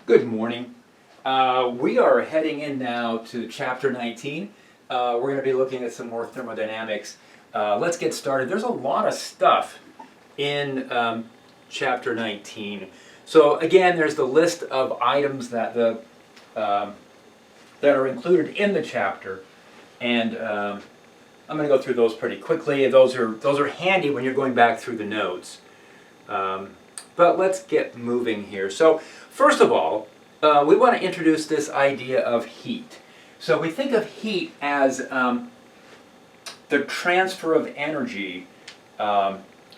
Good morning. We are heading in now to chapter 19. We're going to be looking at some more thermodynamics. Let's get started. There's a lot of stuff in chapter 19. So again, there's the list of items that are included in the chapter, and I'm going to go through those pretty quickly. Those are handy when you're going back through the notes. But let's get moving here. So first of all, we want to introduce this idea of heat. So we think of heat as the transfer of energy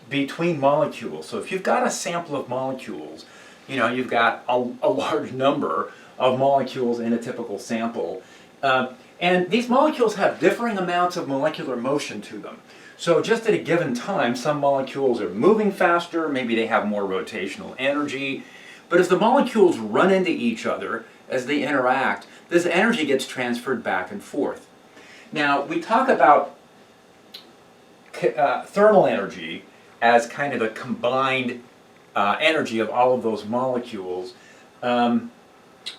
between molecules. So if you've got a sample of molecules, you've got a large number of molecules in a typical sample. And these molecules have differing amounts of molecular motion to them. So just at a given time, some molecules are moving faster, maybe they have more rotational energy. But as the molecules run into each other, as they interact, this energy gets transferred back and forth. Now, we talk about thermal energy as kind of a combined energy of all of those molecules. But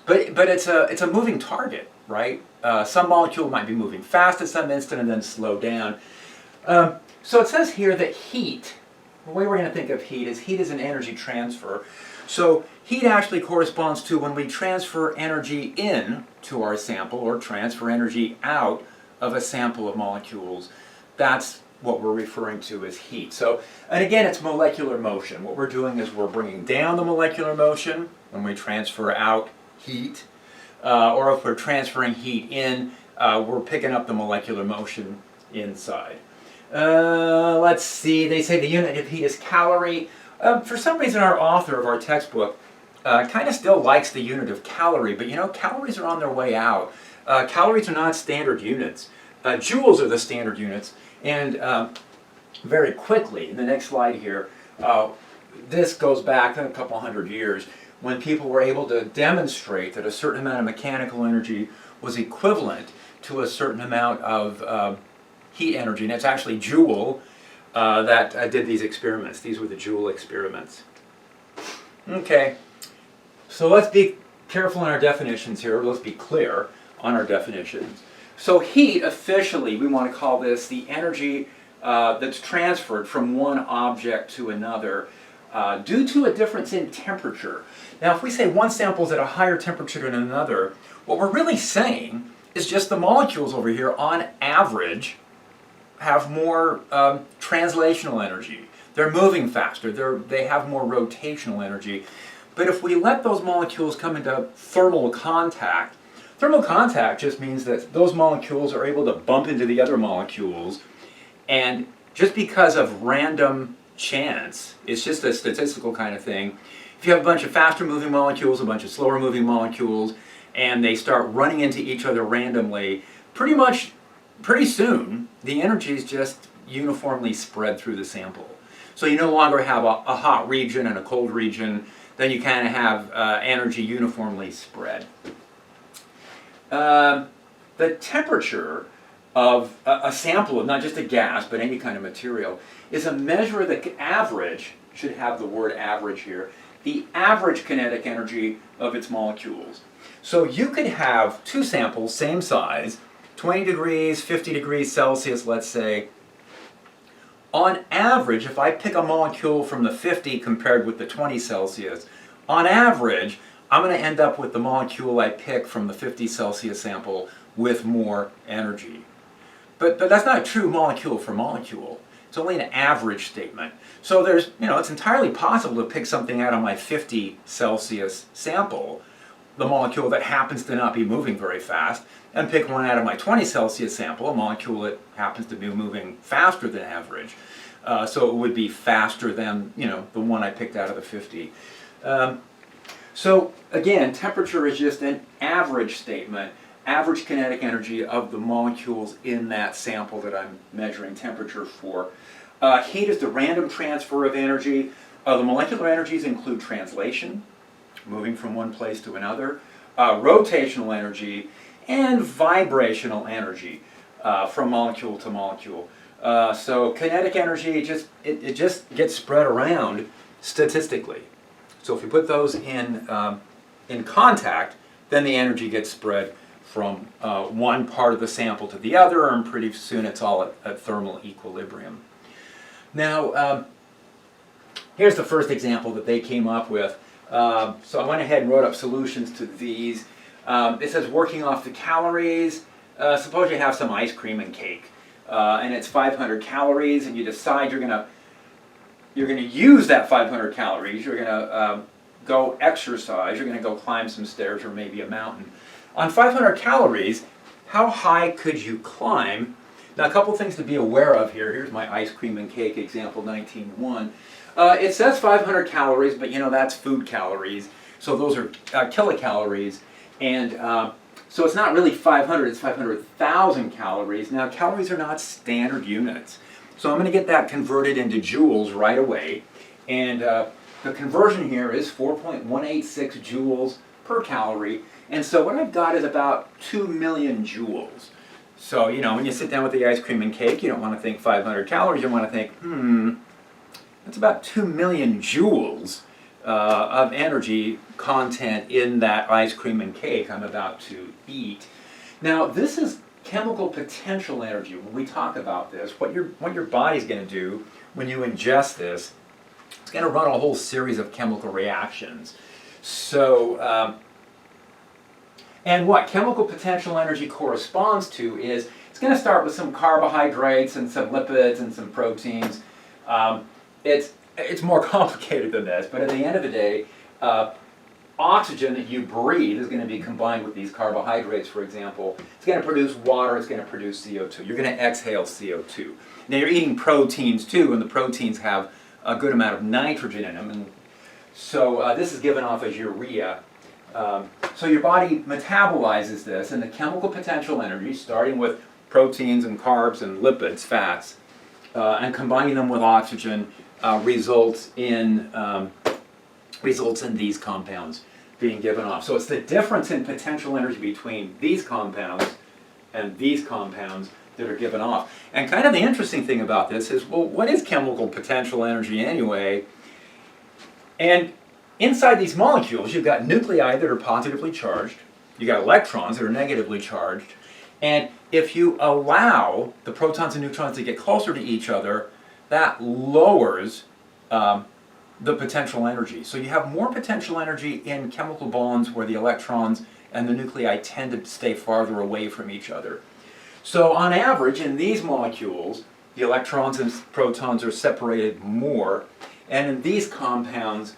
it's a moving target, right? Some molecule might be moving fast at some instant and then slow down. So it says here that heat, the way we're going to think of heat is an energy transfer. So heat actually corresponds to when we transfer energy in to our sample or transfer energy out of a sample of molecules. That's what we're referring to as heat. So, and again, it's molecular motion. What we're doing is we're bringing down the molecular motion when we transfer out heat. Or if we're transferring heat in, we're picking up the molecular motion inside. Let's see, they say the unit of heat is calorie. For some reason our author of our textbook kind of still likes the unit of calorie, but calories are on their way out. Calories are not standard units. Joules are the standard units, and very quickly, in the next slide here, this goes back a couple hundred years when people were able to demonstrate that a certain amount of mechanical energy was equivalent to a certain amount of heat energy, and it's actually Joule that did these experiments. These were the Joule experiments. Okay, so let's be careful in our definitions here. Let's be clear on our definitions. So heat, officially, we want to call this the energy that's transferred from one object to another due to a difference in temperature. Now, if we say one sample is at a higher temperature than another, what we're really saying is just the molecules over here, on average, have more translational energy. They're moving faster. They have more rotational energy. But if we let those molecules come into thermal contact just means that those molecules are able to bump into the other molecules, and just because of random chance, it's just a statistical kind of thing. If you have a bunch of faster moving molecules, a bunch of slower moving molecules, and they start running into each other randomly, pretty soon, the energy is just uniformly spread through the sample. So you no longer have a hot region and a cold region, then you kind of have energy uniformly spread. The temperature of a sample of not just a gas, but any kind of material, is a measure of the average, should have the word average here, the average kinetic energy of its molecules. So you could have two samples, same size, 20 degrees, 50 degrees Celsius, let's say. On average, if I pick a molecule from the 50 compared with the 20 Celsius, on average, I'm going to end up with the molecule I pick from the 50 Celsius sample with more energy. But that's not true molecule for molecule. It's only an average statement. So it's entirely possible to pick something out of my 50 Celsius sample, the molecule that happens to not be moving very fast, and pick one out of my 20 Celsius sample, a molecule that happens to be moving faster than average. So it would be faster than the one I picked out of the 50. So again, temperature is just an average statement, average kinetic energy of the molecules in that sample that I'm measuring temperature for. Heat is the random transfer of energy. The molecular energies include translation, moving from one place to another, rotational energy, and vibrational energy from molecule to molecule. So kinetic energy, it just gets spread around statistically. So if you put those in in contact, then the energy gets spread from one part of the sample to the other, and pretty soon it's all at thermal equilibrium. Now, here's the first example that they came up with. So I went ahead and wrote up solutions to these. It says working off the calories. Suppose you have some ice cream and cake, and it's 500 calories, and you decide you're gonna use that 500 calories. You're gonna go exercise. You're gonna go climb some stairs or maybe a mountain. On 500 calories, how high could you climb? Now, a couple things to be aware of here. Here's my ice cream and cake example 19.1. It says 500 calories, but you know that's food calories. So those are kilocalories. And so it's not really 500, it's 500,000 calories. Now, calories are not standard units. So I'm going to get that converted into joules right away. And the conversion here is 4.186 joules per calorie. And so what I've got is about 2 million joules. So, you know, when you sit down with the ice cream and cake, you don't want to think 500 calories. You want to think, that's about 2 million joules of energy content in that ice cream and cake I'm about to eat. Now, this is chemical potential energy. When we talk about this, what your body's going to do when you ingest this, it's going to run a whole series of chemical reactions. So, and what chemical potential energy corresponds to is it's going to start with some carbohydrates and some lipids and some proteins. It's more complicated than this, but at the end of the day, oxygen that you breathe is going to be combined with these carbohydrates, for example. It's going to produce water, it's going to produce CO2. You're going to exhale CO2. Now you're eating proteins too, and the proteins have a good amount of nitrogen in them, and so this is given off as urea. So your body metabolizes this, and the chemical potential energy, starting with proteins and carbs and lipids, fats, and combining them with oxygen, results in these compounds being given off. So it's the difference in potential energy between these compounds and these compounds that are given off. And kind of the interesting thing about this is, well, what is chemical potential energy anyway? And inside these molecules, you've got nuclei that are positively charged, you've got electrons that are negatively charged, and if you allow the protons and neutrons to get closer to each other, that lowers the potential energy. So you have more potential energy in chemical bonds where the electrons and the nuclei tend to stay farther away from each other. So on average, in these molecules, the electrons and protons are separated more, and in these compounds,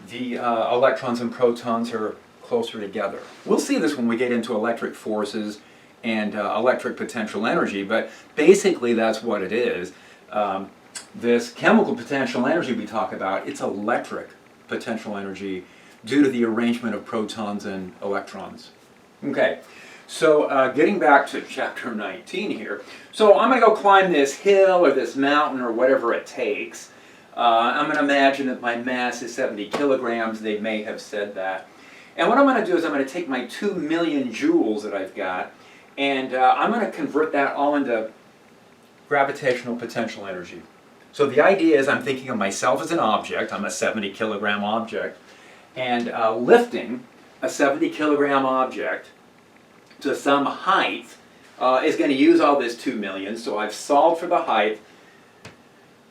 the electrons and protons are closer together. We'll see this when we get into electric forces and electric potential energy, but basically that's what it is. This chemical potential energy we talk about, it's electric potential energy due to the arrangement of protons and electrons. Okay, so getting back to chapter 19 here. So I'm going to go climb this hill or this mountain or whatever it takes. I'm going to imagine that my mass is 70 kilograms. They may have said that. And what I'm going to do is I'm going to take my 2 million joules that I've got, and I'm going to convert that all into gravitational potential energy. So the idea is I'm thinking of myself as an object. I'm a 70 kilogram object. And lifting a 70 kilogram object to some height is going to use all this 2 million. So I've solved for the height.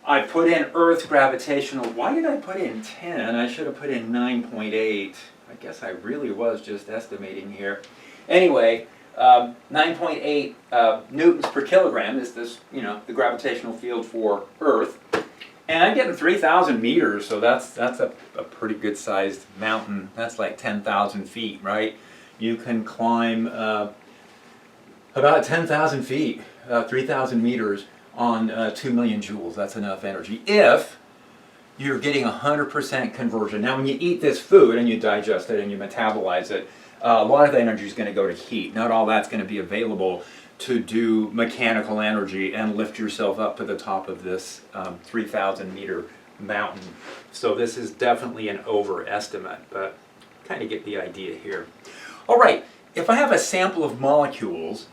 I put in Earth's gravitational. Why did I put in 10? I should have put in 9.8. I guess I really was just estimating here. Anyway, 9.8 newtons per kilogram is this, the gravitational field for Earth. And I'm getting 3,000 meters, so that's a pretty good sized mountain. That's like 10,000 feet, right? You can climb about 10,000 feet, 3,000 meters on 2 million joules. That's enough energy if you're getting 100% conversion. Now when you eat this food and you digest it and you metabolize it, a lot of the energy is going to go to heat. Not all that's going to be available to do mechanical energy and lift yourself up to the top of this 3,000 meter mountain. So this is definitely an overestimate, but kind of get the idea here. All right, if I have a sample of molecules,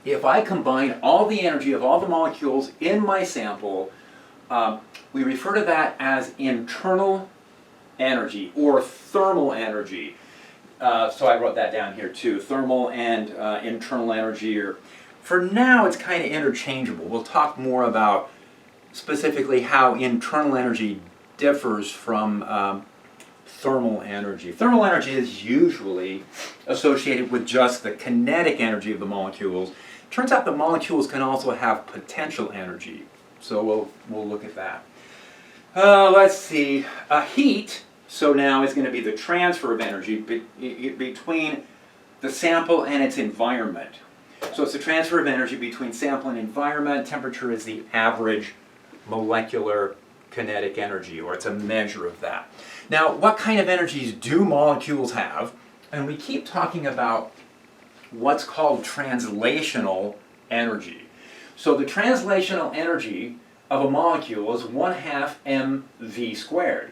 if I combine all the energy of all the molecules in my sample, we refer to that as internal energy or thermal energy. So I wrote that down here too. Thermal and internal energy. For now, it's kind of interchangeable. We'll talk more about specifically how internal energy differs from thermal energy. Thermal energy is usually associated with just the kinetic energy of the molecules. Turns out the molecules can also have potential energy. So we'll look at that. Let's see. Heat, so now is going to be the transfer of energy between the sample and its environment. So it's the transfer of energy between sample and environment. Temperature is the average molecular kinetic energy, or it's a measure of that. Now, what kind of energies do molecules have? And we keep talking about what's called translational energy. So the translational energy of a molecule is 1/2 mv squared.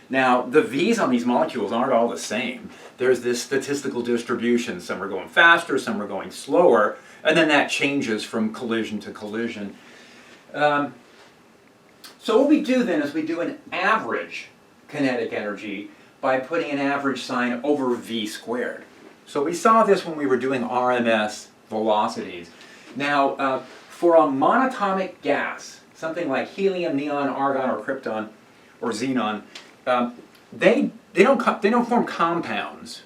Now, the V's on these molecules aren't all the same. There's this statistical distribution. Some are going faster, some are going slower, and then that changes from collision to collision. So what we do then is we do an average kinetic energy by putting an average sign over V squared. So we saw this when we were doing RMS velocities. Now, for a monatomic gas, something like helium, neon, argon, or krypton, or xenon, they don't form compounds.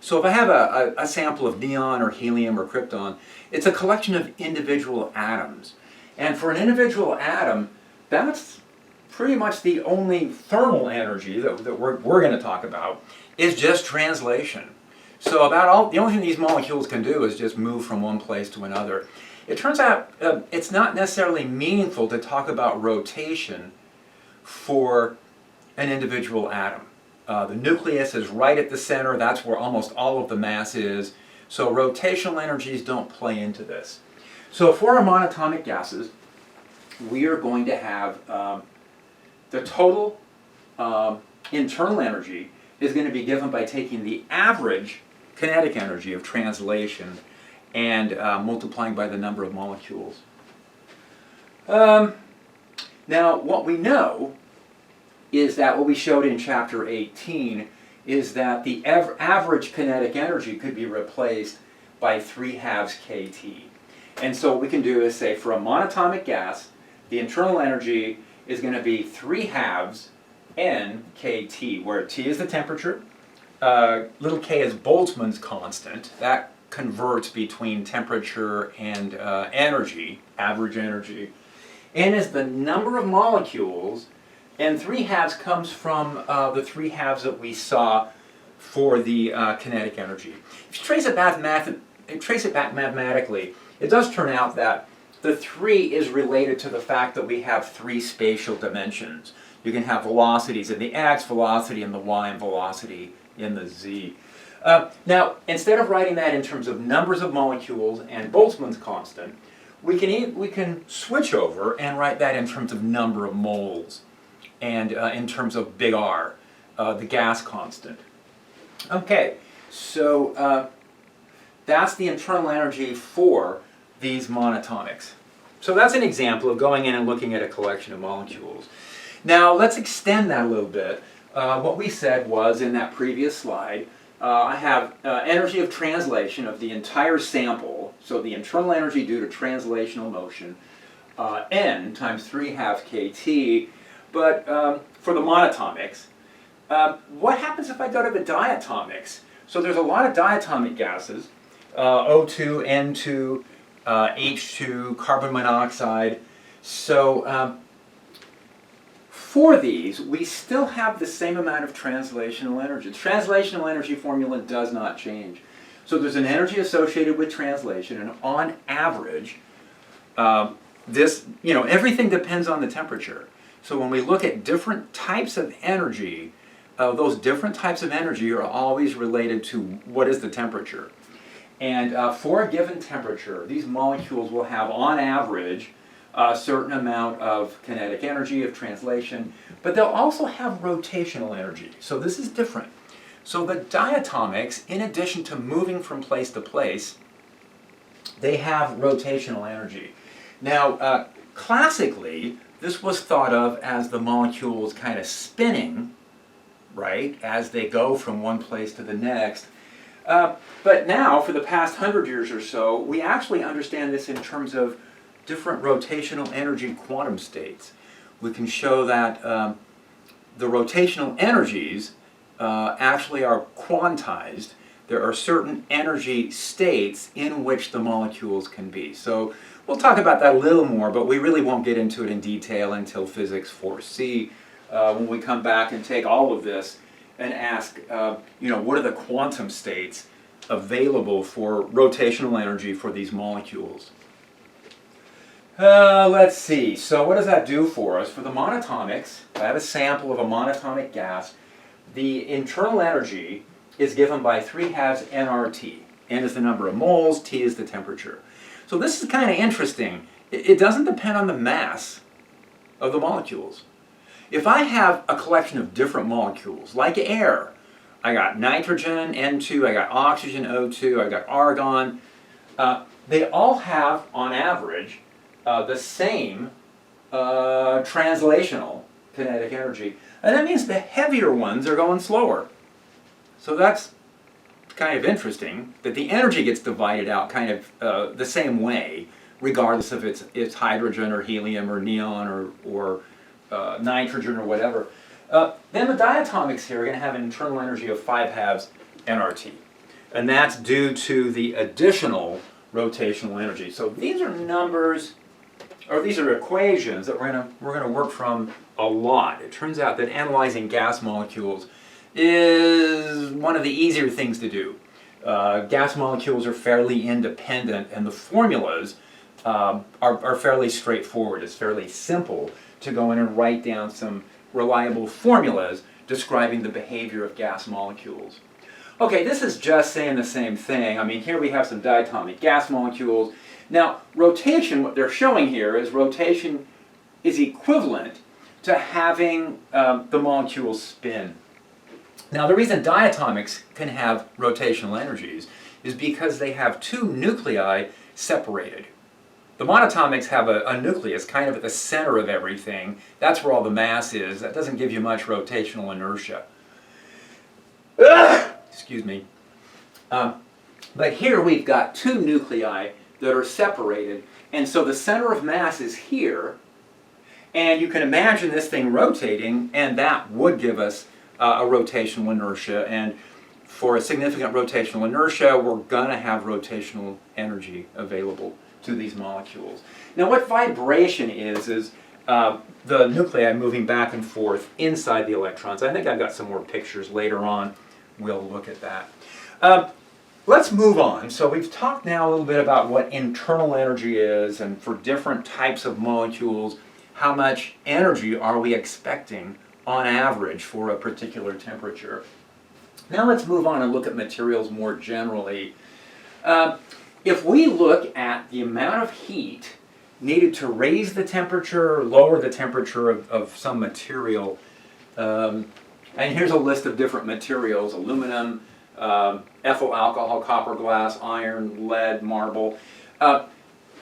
So if I have a sample of neon or helium or krypton, it's a collection of individual atoms. And for an individual atom, that's pretty much the only thermal energy that we're going to talk about is just translation. So the only thing these molecules can do is just move from one place to another. It turns out it's not necessarily meaningful to talk about rotation for an individual atom. The nucleus is right at the center. That's where almost all of the mass is. So rotational energies don't play into this. So for our monatomic gases, we are going to have the total internal energy is going to be given by taking the average kinetic energy of translation and multiplying by the number of molecules. Now, what we know is that what we showed in chapter 18 is that the average kinetic energy could be replaced by 3/2 kT. And so what we can do is say for a monatomic gas, the internal energy is going to be 3/2 N kT, where T is the temperature, little k is Boltzmann's constant. That converts between temperature and energy, average energy. N is the number of molecules, and 3/2 comes from the 3/2 that we saw for the kinetic energy. If you trace it back mathematically, it does turn out that the 3 is related to the fact that we have 3 spatial dimensions. You can have velocities in the x, velocity in the y, and velocity in the z. Now, instead of writing that in terms of numbers of molecules and Boltzmann's constant, we can switch over and write that in terms of number of moles and in terms of big R, the gas constant. Okay, so that's the internal energy for these monatomics. So that's an example of going in and looking at a collection of molecules. Now let's extend that a little bit. What we said was in that previous slide, I have energy of translation of the entire sample, so the internal energy due to translational motion, N times 3/2 kT, but for the monatomics, what happens if I go to the diatomics? So there's a lot of diatomic gases, O2, N2, H2, carbon monoxide. So for these, we still have the same amount of translational energy. The translational energy formula does not change. So there's an energy associated with translation, and on average, everything depends on the temperature. So when we look at different types of energy, those different types of energy are always related to what is the temperature. And for a given temperature, these molecules will have, on average, a certain amount of kinetic energy of translation, but they'll also have rotational energy. So this is different. So the diatomics, in addition to moving from place to place, they have rotational energy. Now, classically, this was thought of as the molecules kind of spinning right, as they go from one place to the next. But now, for the past 100 years or so, we actually understand this in terms of different rotational energy quantum states. We can show that the rotational energies actually are quantized. There are certain energy states in which the molecules can be. So we'll talk about that a little more, but we really won't get into it in detail until Physics 4C, when we come back and take all of this and ask, what are the quantum states available for rotational energy for these molecules? Let's see. So what does that do for us? For the monatomics, I have a sample of a monatomic gas. The internal energy is given by 3/2 nRT. N is the number of moles, T is the temperature. So this is kind of interesting. It doesn't depend on the mass of the molecules. If I have a collection of different molecules, like air, I got nitrogen, N2, I got oxygen, O2, I got argon, they all have, on average, the same translational kinetic energy. And that means the heavier ones are going slower. So that's kind of interesting, that the energy gets divided out kind of the same way, regardless if it's hydrogen or helium or neon or nitrogen or whatever. Then the diatomics here are going to have an internal energy of 5/2 nRT. And that's due to the additional rotational energy. So these are numbers, or these are equations that we're going to work from a lot. It turns out that analyzing gas molecules is one of the easier things to do. Gas molecules are fairly independent, and the formulas are fairly straightforward. It's fairly simple to go in and write down some reliable formulas describing the behavior of gas molecules. Okay, this is just saying the same thing. I mean, here we have some diatomic gas molecules. Now, rotation, what they're showing here is rotation is equivalent to having the molecules spin. Now, the reason diatomics can have rotational energies is because they have two nuclei separated. The monatomics have a nucleus kind of at the center of everything. That's where all the mass is. That doesn't give you much rotational inertia. Excuse me. But here we've got two nuclei that are separated, and so the center of mass is here, and you can imagine this thing rotating, and that would give us a rotational inertia. And for a significant rotational inertia, we're going to have rotational energy available to these molecules. Now, what vibration is the nuclei moving back and forth inside the electrons. I think I've got some more pictures later on. We'll look at that. Let's move on. So we've talked now a little bit about what internal energy is, and for different types of molecules, how much energy are we expecting on average for a particular temperature. Now let's move on and look at materials more generally. If we look at the amount of heat needed to raise the temperature or lower the temperature of some material, and here's a list of different materials: aluminum, ethyl alcohol, copper, glass, iron, lead, marble.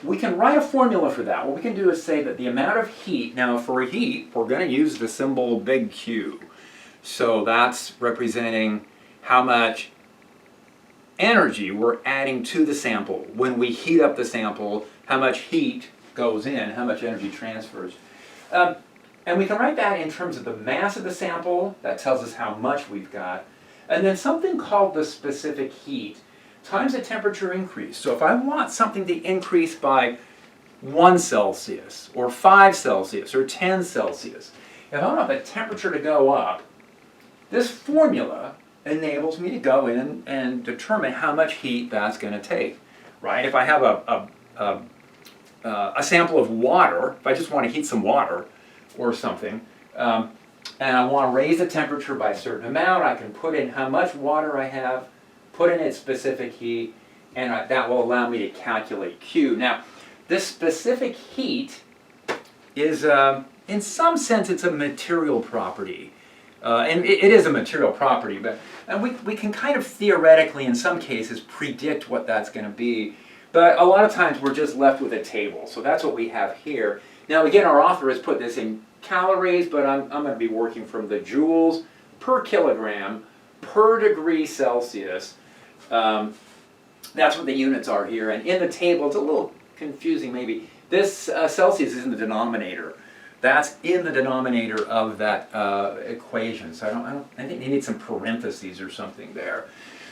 We can write a formula for that. What we can do is say that the amount of heat, now for heat, we're going to use the symbol big Q. So that's representing how much energy we're adding to the sample. When we heat up the sample, how much heat goes in, how much energy transfers. And we can write that in terms of the mass of the sample. That tells us how much we've got. And then something called the specific heat times the temperature increase. So if I want something to increase by 1 Celsius, or 5 Celsius, or 10 Celsius, if I want the temperature to go up, this formula enables me to go in and determine how much heat that's going to take, right? If I have a sample of water, if I just want to heat some water or something, and I want to raise the temperature by a certain amount, I can put in how much water I have, put in its specific heat, and that will allow me to calculate Q. Now, this specific heat is, in some sense, it's a material property. And it is a material property, but we can kind of theoretically, in some cases, predict what that's going to be. But a lot of times we're just left with a table. So that's what we have here. Now, again, our author has put this in calories, but I'm going to be working from the joules per kilogram per degree Celsius. That's what the units are here. And in the table, it's a little confusing maybe. This Celsius is in the denominator. That's in the denominator of that equation. So I think they need some parentheses or something there.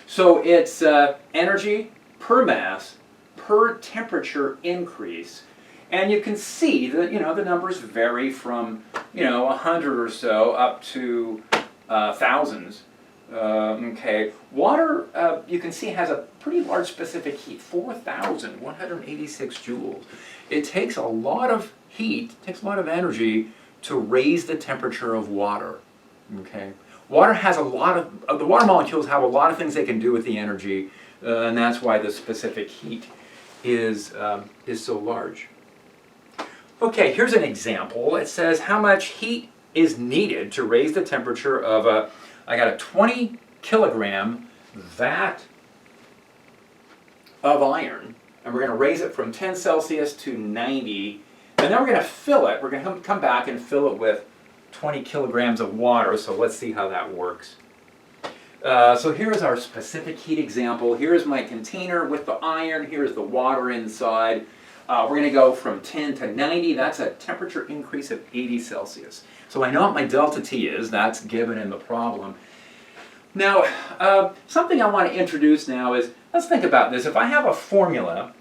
So it's energy per mass per temperature increase. And you can see that, the numbers vary from, 100 or so up to thousands. Okay, water, you can see, has a pretty large specific heat, 4,186 joules. It takes a lot of heat, takes a lot of energy to raise the temperature of water. Okay, water has a lot of the water molecules have a lot of things they can do with the energy, and that's why the specific heat is so large. Okay, here's an example. It says how much heat is needed to raise the temperature of I got a 20 kilogram vat of iron, and we're going to raise it from 10 Celsius to 90, and then we're going to fill it. We're going to come back and fill it with 20 kilograms of water, so let's see how that works. So here's our specific heat example. Here's my container with the iron. Here's the water inside. We're going to go from 10 to 90. That's a temperature increase of 80 Celsius. So I know what my delta T is. That's given in the problem. Now, something I want to introduce now is, let's think about this. If I have a formula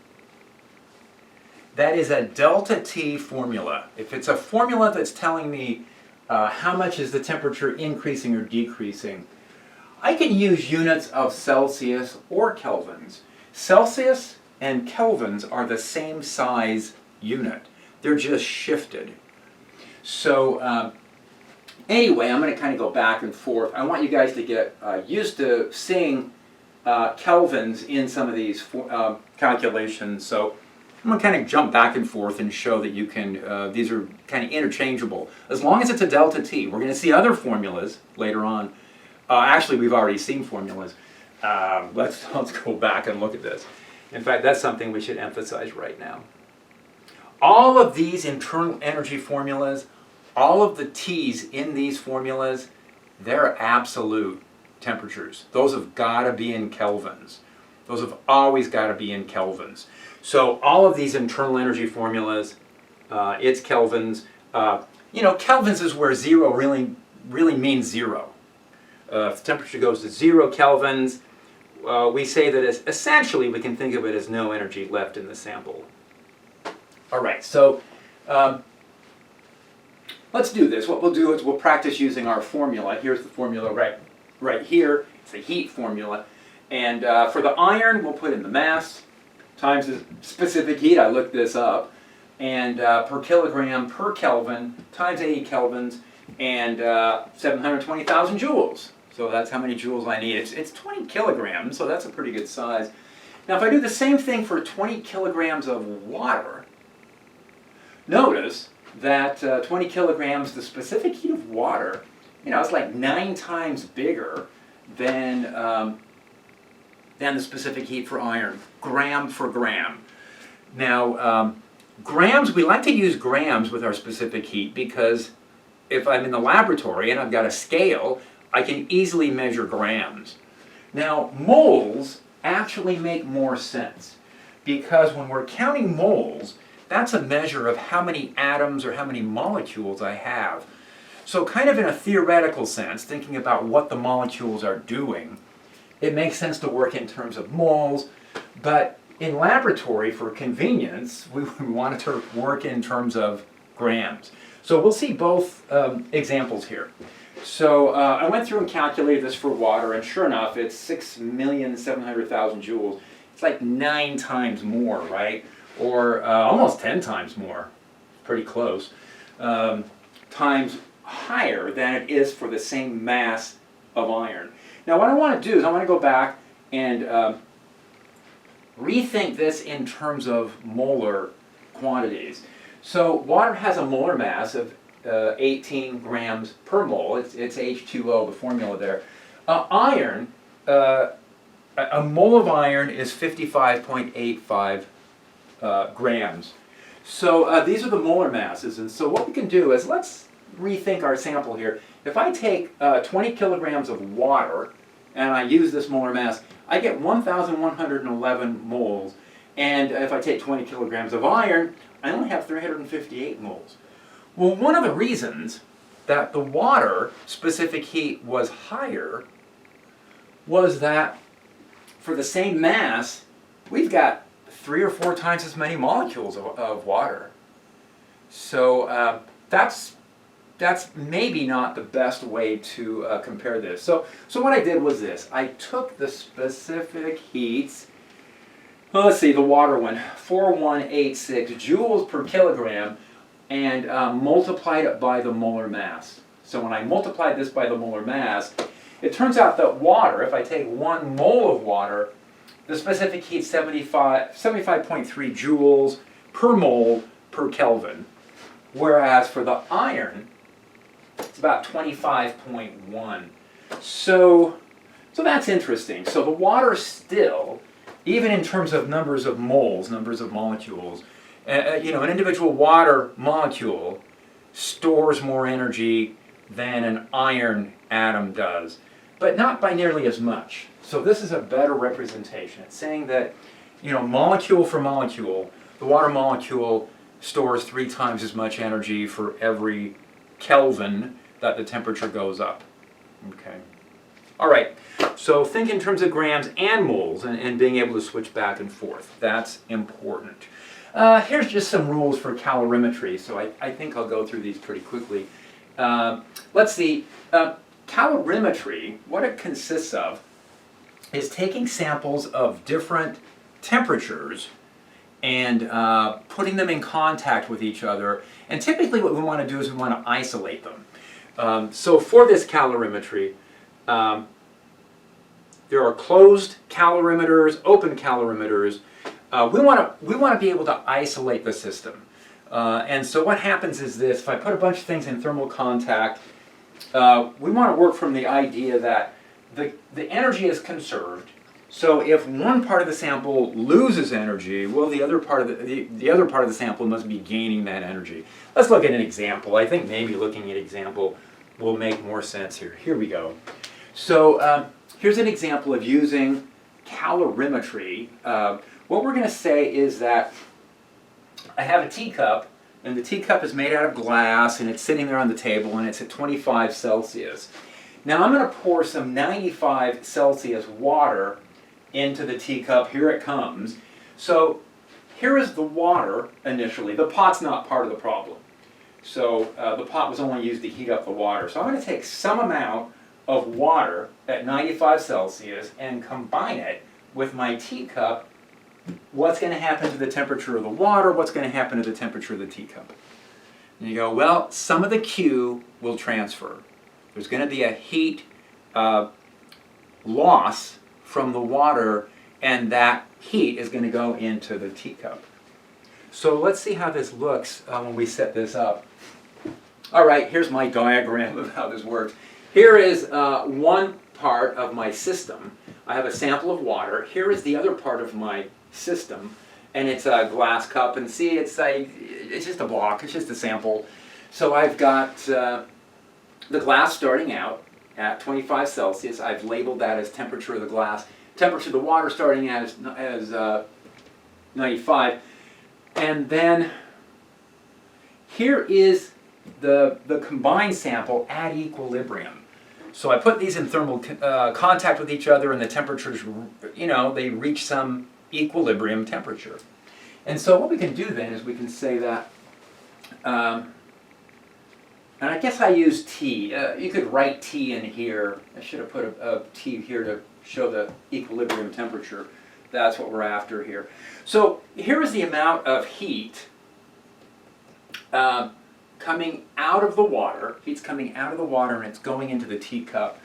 that is a delta T formula, if it's a formula that's telling me how much is the temperature increasing or decreasing, I can use units of Celsius or kelvins. Celsius and kelvins are the same size unit. They're just shifted. So anyway, I'm going to kind of go back and forth. I want you guys to get used to seeing kelvins in some of these calculations. So I'm going to kind of jump back and forth and show that you can, these are kind of interchangeable. As long as it's a delta T. We're going to see other formulas later on. Actually, we've already seen formulas. Let's go back and look at this. In fact, that's something we should emphasize right now. All of these internal energy formulas, all of the T's in these formulas, they're absolute temperatures. Those have got to be in kelvins. Those have always got to be in kelvins. So all of these internal energy formulas, it's kelvins. Kelvins is where zero really means zero. If the temperature goes to 0 kelvins, we say that essentially we can think of it as no energy left in the sample. All right, so let's do this. What we'll do is we'll practice using our formula. Here's the formula right here. It's the heat formula. And for the iron, we'll put in the mass times the specific heat. I looked this up. And per kilogram per Kelvin times 80 kelvins and 720,000 joules. So that's how many joules I need. It's 20 kilograms, so that's a pretty good size. Now if I do the same thing for 20 kilograms of water, notice that 20 kilograms, the specific heat of water, it's like 9 times bigger than the specific heat for iron, gram for gram. Now, grams, we like to use grams with our specific heat because if I'm in the laboratory and I've got a scale, I can easily measure grams. Now, moles actually make more sense because when we're counting moles, that's a measure of how many atoms or how many molecules I have. So kind of in a theoretical sense, thinking about what the molecules are doing, it makes sense to work in terms of moles, but in laboratory, for convenience, we want to work in terms of grams. So we'll see both examples here. So I went through and calculated this for water, and sure enough, it's 6,700,000 joules. It's like 9 times more, right? Or almost 10 times more, pretty close, times higher than it is for the same mass of iron. Now what I want to do is I want to go back and rethink this in terms of molar quantities. So water has a molar mass of 18 grams per mole. It's H2O, the formula there. Iron, a mole of iron is 55.85 grams. So these are the molar masses, and so what we can do is let's rethink our sample here. if I take 20 kilograms of water and I use this molar mass, I get 1,111 moles. And if I take 20 kilograms of iron, I only have 358 moles. Well, one of the reasons that the water specific heat was higher was that for the same mass, we've got 3 or 4 times as many molecules of water. So that's maybe not the best way to compare this. So what I did was this. I took the specific heats, well, let's see, the water one, 4186 joules per kilogram, and multiplied it by the molar mass. So when I multiplied this by the molar mass, it turns out that water, if I take 1 mole of water, the specific heat 75.3 joules per mole per Kelvin. Whereas for the iron, it's about 25.1. So that's interesting. So the water still, even in terms of numbers of moles, numbers of molecules, an individual water molecule stores more energy than an iron atom does, but not by nearly as much. So this is a better representation. It's saying that, molecule for molecule, the water molecule stores 3 times as much energy for every Kelvin that the temperature goes up. Okay. All right. So think in terms of grams and moles and being able to switch back and forth. That's important. Here's just some rules for calorimetry. So I think I'll go through these pretty quickly. Let's see. Calorimetry, what it consists of, is taking samples of different temperatures and putting them in contact with each other. And typically what we want to do is we want to isolate them. So for this calorimetry, there are closed calorimeters, open calorimeters. We want to be able to isolate the system. And so what happens is this: if I put a bunch of things in thermal contact, we want to work from the idea that the energy is conserved. So if one part of the sample loses energy, well, the other part of the other part of the sample must be gaining that energy. Let's look at an example. I think maybe looking at an example will make more sense here. Here we go. So here's an example of using calorimetry. What we're going to say is that I have a teacup, and the teacup is made out of glass, and it's sitting there on the table, and it's at 25 Celsius. Now I'm going to pour some 95 Celsius water into the teacup. Here it comes. So here is the water initially. The pot's not part of the problem. So the pot was only used to heat up the water. So I'm going to take some amount of water at 95 Celsius and combine it with my teacup. What's going to happen to the temperature of the water? What's going to happen to the temperature of the teacup? And you go, well, some of the Q will transfer. There's going to be a heat loss from the water, and that heat is going to go into the teacup. So let's see how this looks when we set this up. All right, here's my diagram of how this works. Here is one part of my system. I have a sample of water. Here is the other part of my system, and it's a glass cup. And see, it's just a block. It's just a sample. So I've got the glass starting out at 25 Celsius. I've labeled that as temperature of the glass. Temperature of the water starting as 95. And then here is the combined sample at equilibrium. So I put these in thermal contact with each other, and the temperatures, they reach some equilibrium temperature. And so what we can do then is we can say that, and I guess I use T. You could write T in here. I should have put a T here to show the equilibrium temperature. That's what we're after here. So here is the amount of heat coming out of the water. Heat's coming out of the water, and it's going into the teacup.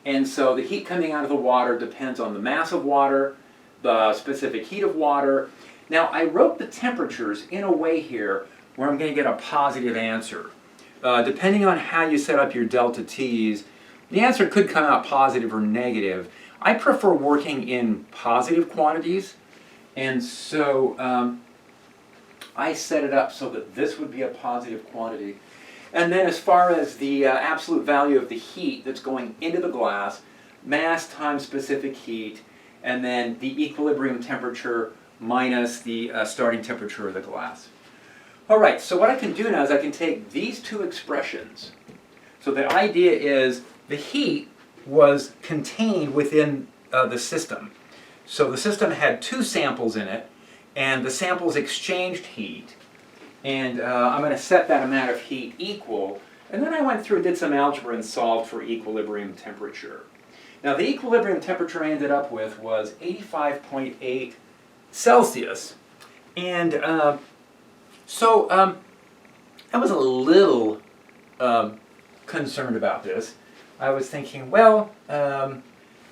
And so the heat coming out of the water depends on the mass of water, the specific heat of water. Now I wrote the temperatures in a way here where I'm going to get a positive answer. Depending on how you set up your delta T's, the answer could come out positive or negative. I prefer working in positive quantities, and so I set it up so that this would be a positive quantity. And then as far as the absolute value of the heat that's going into the glass, mass times specific heat, and then the equilibrium temperature minus the starting temperature of the glass. All right, so what I can do now is I can take these two expressions. So the idea is the heat was contained within the system. So the system had two samples in it, and the samples exchanged heat. And I'm going to set that amount of heat equal. And then I went through and did some algebra and solved for equilibrium temperature. Now the equilibrium temperature I ended up with was 85.8 Celsius. And so I was a little concerned about this. I was thinking, well,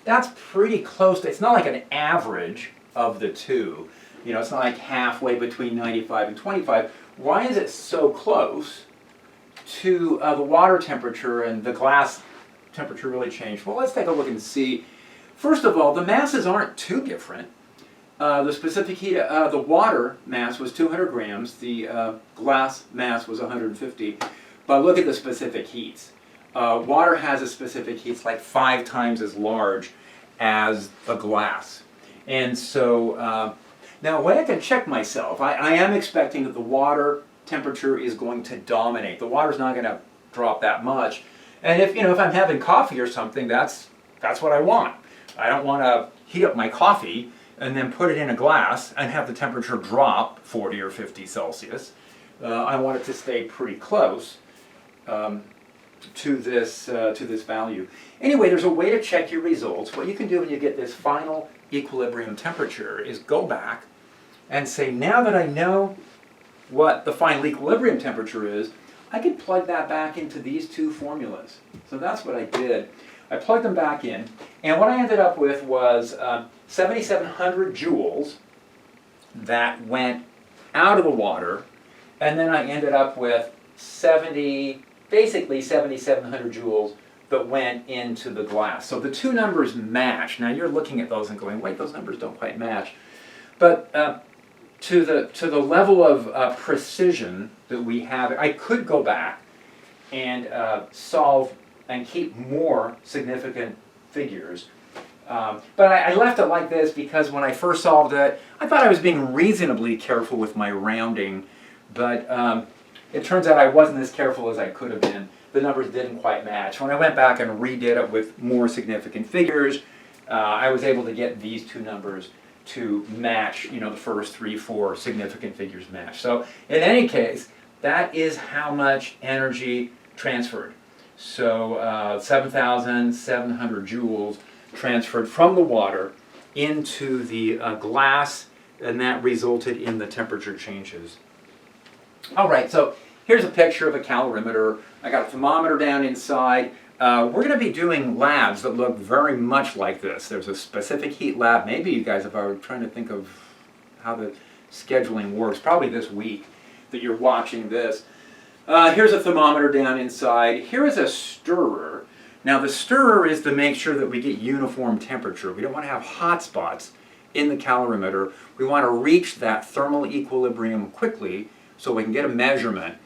that's pretty close to, it's not like an average of the two. You know, it's not like halfway between 95 and 25. Why is it so close to the water temperature and the glass temperature really changed? Well, let's take a look and see. First of all, the masses aren't too different. The specific heat, the water mass was 200 grams, the glass mass was 150, but look at the specific heats. Water has a specific heat like 5 times as large as the glass. And so, now when I can check myself, I am expecting that the water temperature is going to dominate. The water's not going to drop that much. And if, you know, if I'm having coffee or something, that's what I want. I don't want to heat up my coffee and then put it in a glass and have the temperature drop 40 or 50 Celsius. I want it to stay pretty close to this value. Anyway, there's a way to check your results. What you can do when you get this final equilibrium temperature is go back and say, now that I know what the final equilibrium temperature is, I can plug that back into these two formulas. So that's what I did. I plugged them back in, and what I ended up with was 7,700 joules that went out of the water, and then I ended up with basically 7,700 joules that went into the glass. So the two numbers match. Now you're looking at those and going, wait, those numbers don't quite match. But to the level of precision that we have, I could go back and solve and keep more significant figures. But I left it like this because when I first solved it, I thought I was being reasonably careful with my rounding, but it turns out I wasn't as careful as I could have been. The numbers didn't quite match. When I went back and redid it with more significant figures, I was able to get these two numbers to match, you know, the first 3, 4 significant figures match. So in any case, that is how much energy transferred. So 7,700 joules transferred from the water into the glass, and that resulted in the temperature changes. All right, so here's a picture of a calorimeter. I got a thermometer down inside. We're going to be doing labs that look very much like this. There's a specific heat lab. Maybe you guys are trying to think of how the scheduling works. Probably this week that you're watching this. Here's a thermometer down inside. Here is a stirrer. Now the stirrer is to make sure that we get uniform temperature. We don't want to have hot spots in the calorimeter. We want to reach that thermal equilibrium quickly so we can get a measurement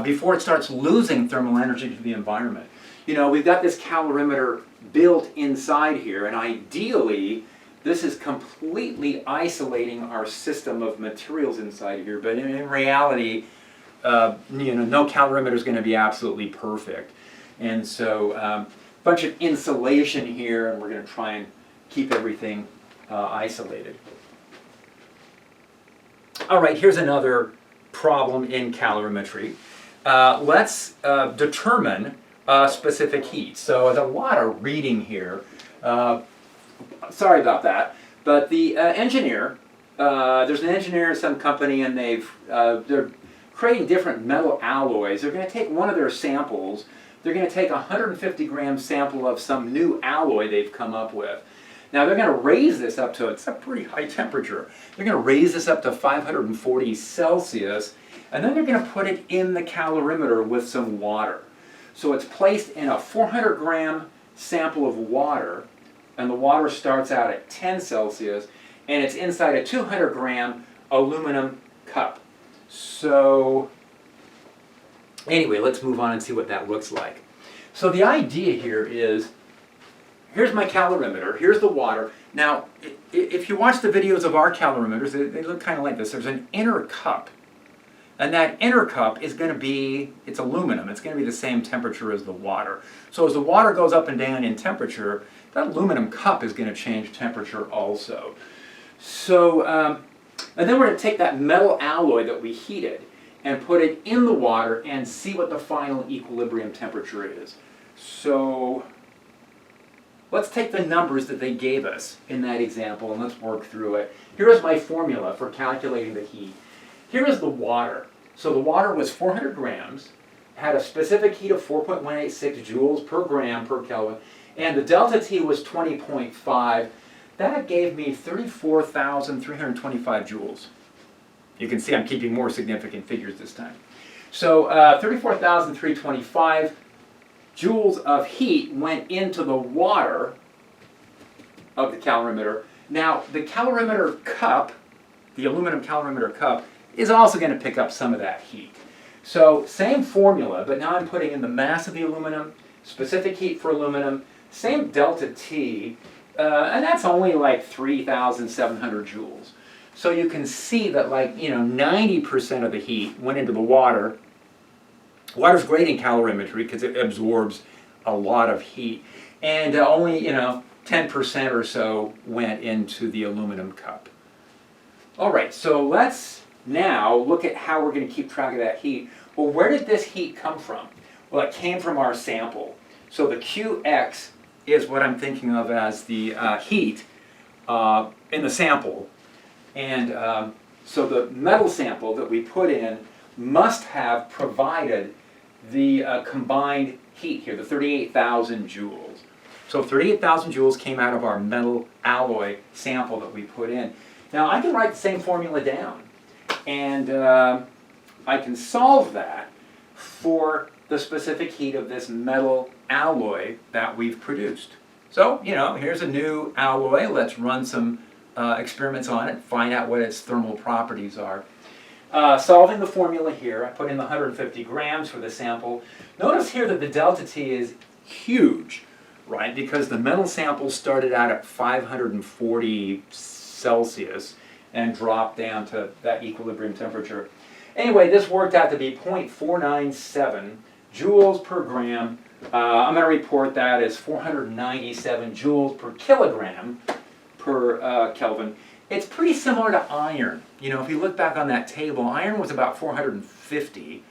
before it starts losing thermal energy to the environment. You know, we've got this calorimeter built inside here, and ideally this is completely isolating our system of materials inside here, but in reality, you know, no calorimeter is going to be absolutely perfect. And so a bunch of insulation here, and we're going to try and keep everything isolated. All right, here's another problem in calorimetry. Let's determine specific heat. So there's a lot of reading here. Sorry about that. But the engineer, there's an engineer at some company, and they're creating different metal alloys. They're going to take one of their samples. They're going to take a 150 gram sample of some new alloy they've come up with. Now they're going to raise this up to, it's a pretty high temperature. They're going to raise this up to 540 Celsius, and then they're going to put it in the calorimeter with some water. So it's placed in a 400 gram sample of water, and the water starts out at 10 Celsius, and it's inside a 200 gram aluminum cup. So Anyway, let's move on and see what that looks like. So the idea here is, here's my calorimeter, here's the water. Now, if you watch the videos of our calorimeters, they look kind of like this. There's an inner cup, and that inner cup is going to be, it's aluminum, it's going to be the same temperature as the water. So as the water goes up and down in temperature, that aluminum cup is going to change temperature also. So, and then we're going to take that metal alloy that we heated and put it in the water and see what the final equilibrium temperature is. So let's take the numbers that they gave us in that example and let's work through it. Here is my formula for calculating the heat. Here is the water. So the water was 400 grams, had a specific heat of 4.186 joules per gram per Kelvin, and the delta T was 20.5. That gave me 34,325 joules. You can see I'm keeping more significant figures this time. So 34,325 joules of heat went into the water of the calorimeter. Now the calorimeter cup, the aluminum calorimeter cup, is also going to pick up some of that heat. So same formula, but now I'm putting in the mass of the aluminum, specific heat for aluminum, same delta T, and that's only like 3,700 joules. So you can see that 90% of the heat went into the water. Water's great in calorimetry because it absorbs a lot of heat. And only 10% or so went into the aluminum cup. All right, so let's now look at how we're going to keep track of that heat. Well, where did this heat come from? Well, it came from our sample. So the Qx is what I'm thinking of as the heat in the sample. And so the metal sample that we put in must have provided the combined heat here, the 38,000 joules. So 38,000 joules came out of our metal alloy sample that we put in. Now I can write the same formula down, and I can solve that for the specific heat of this metal alloy that we've produced. So, here's a new alloy. Let's run some experiments on it, find out what its thermal properties are. Solving the formula here, I put in the 150 grams for the sample. Notice here that the delta T is huge, right? Because the metal sample started out at 540 Celsius and dropped down to that equilibrium temperature. Anyway, this worked out to be 0.497 joules per gram. I'm going to report that as 497 joules per kilogram per Kelvin. It's pretty similar to iron. If you look back on that table, iron was about 450,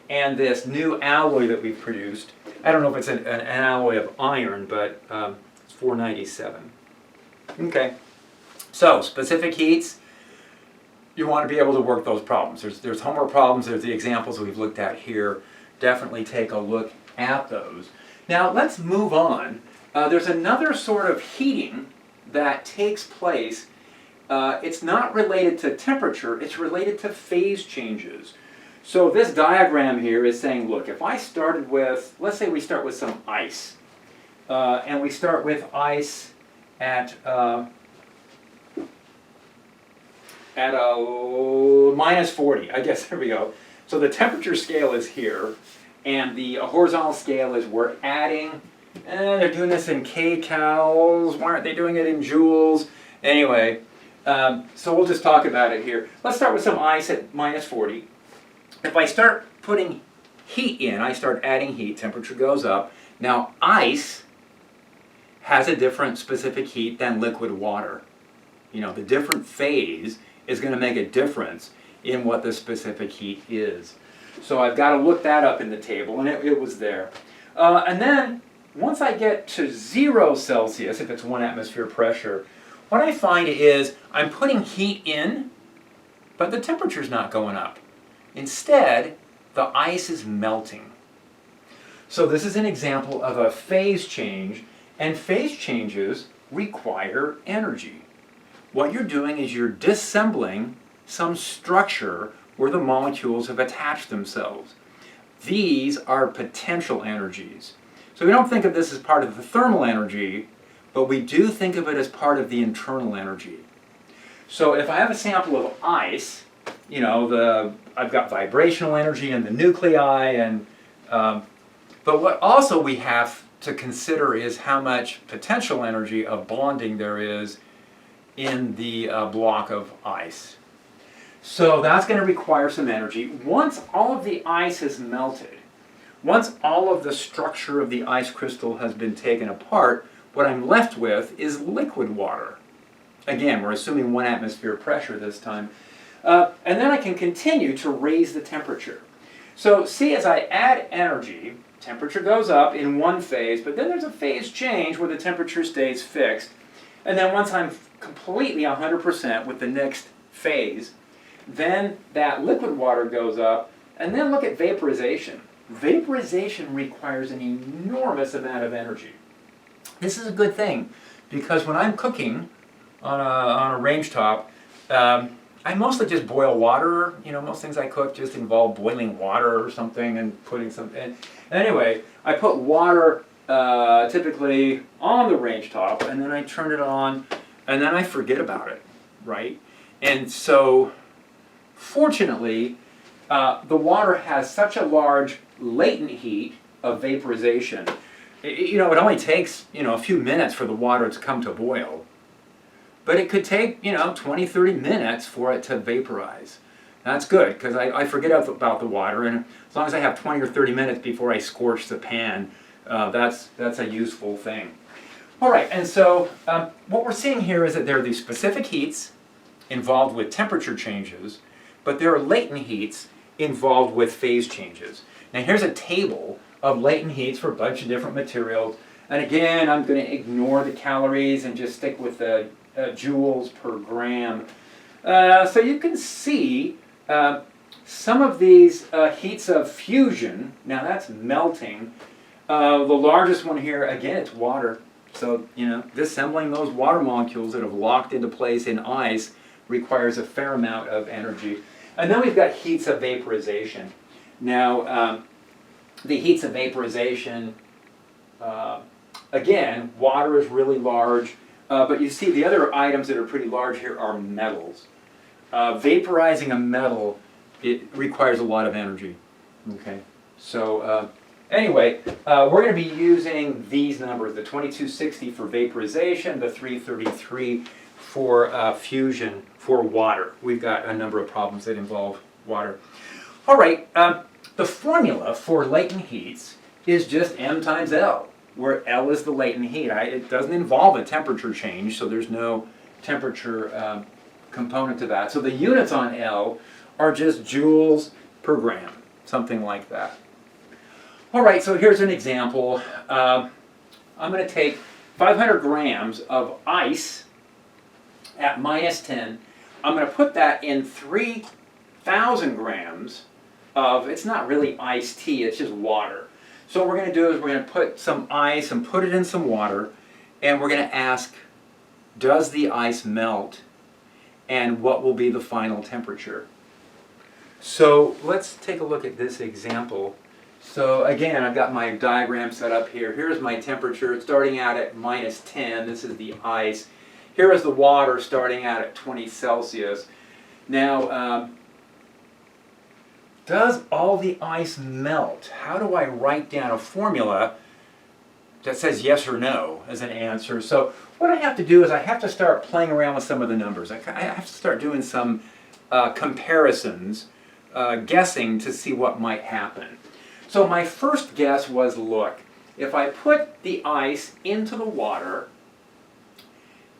and this new alloy that we've produced, I don't know if it's an alloy of iron, but it's 497. Okay, so specific heats, you want to be able to work those problems. There's homework problems, there's the examples that we've looked at here. Definitely take a look at those. Now let's move on. There's another sort of heating that takes place. It's not related to temperature, it's related to phase changes. So this diagram here is saying, look, if I started with, let's say we start with some ice, and we start with ice at minus 40, I guess, there we go. So the temperature scale is here, and the horizontal scale is we're adding, they're doing this in kcals, why aren't they doing it in joules? Anyway, so we'll just talk about it here. Let's start with some ice at minus 40. If I start putting heat in, I start adding heat, temperature goes up. Now ice has a different specific heat than liquid water. The different phase is going to make a difference in what the specific heat is. So I've got to look that up in the table, and it was there. And then once I get to 0 Celsius, if it's 1 atmosphere pressure, what I find is I'm putting heat in, but the temperature's not going up. Instead, the ice is melting. So this is an example of a phase change, and phase changes require energy. What you're doing is you're disassembling some structure where the molecules have attached themselves. These are potential energies. So we don't think of this as part of the thermal energy, but we do think of it as part of the internal energy. So if I have a sample of ice, I've got vibrational energy in the nuclei, and but what also we have to consider is how much potential energy of bonding there is in the block of ice. So that's going to require some energy. Once all of the ice is melted, once all of the structure of the ice crystal has been taken apart, what I'm left with is liquid water. Again, we're assuming 1 atmosphere pressure this time. And then I can continue to raise the temperature. So see, as I add energy, temperature goes up in one phase, but then there's a phase change where the temperature stays fixed. And then once I'm completely 100% with the next phase, then that liquid water goes up, and then look at vaporization. Vaporization requires an enormous amount of energy. This is a good thing, because when I'm cooking on a range top, I mostly just boil water. Most things I cook just involve boiling water or something and putting some in. Anyway, I put water typically on the range top, and then I turn it on, and then I forget about it, right? And so, fortunately, the water has such a large latent heat of vaporization. It only takes, a few minutes for the water to come to boil. But it could take, 20, 30 minutes for it to vaporize. That's good, because I forget about the water, and as long as I have 20 or 30 minutes before I scorch the pan, that's a useful thing. All right, and so what we're seeing here is that there are these specific heats involved with temperature changes, but there are latent heats involved with phase changes. Now here's a table of latent heats for a bunch of different materials, and again, I'm going to ignore the calories and just stick with the joules per gram. So you can see some of these heats of fusion. Now that's melting. The largest one here, again, it's water. So, disassembling those water molecules that have locked into place in ice requires a fair amount of energy. And then we've got heats of vaporization. Now, the heats of vaporization, again, water is really large. But you see the other items that are pretty large here are metals. Vaporizing a metal, it requires a lot of energy. Okay, so anyway, we're going to be using these numbers, the 2260 for vaporization, the 333 for fusion for water. We've got a number of problems that involve water. All right, the formula for latent heats is just M times L, where L is the latent heat. It doesn't involve a temperature change, so there's no temperature component to that. So the units on L are just joules per gram, something like that. All right, so here's an example. I'm going to take 500 grams of ice at -10. I'm going to put that in 3,000 grams of, it's not really iced tea, it's just water. So what we're going to do is we're going to put some ice and put it in some water, and we're going to ask, does the ice melt, and what will be the final temperature? So let's take a look at this example. So again, I've got my diagram set up here. Here's my temperature starting out at -10. This is the ice. Here is the water starting out at 20 Celsius. Now, does all the ice melt? How do I write down a formula that says yes or no as an answer? So what I have to do is I have to start playing around with some of the numbers. I have to start doing some comparisons, guessing to see what might happen. So my first guess was, look, if I put the ice into the water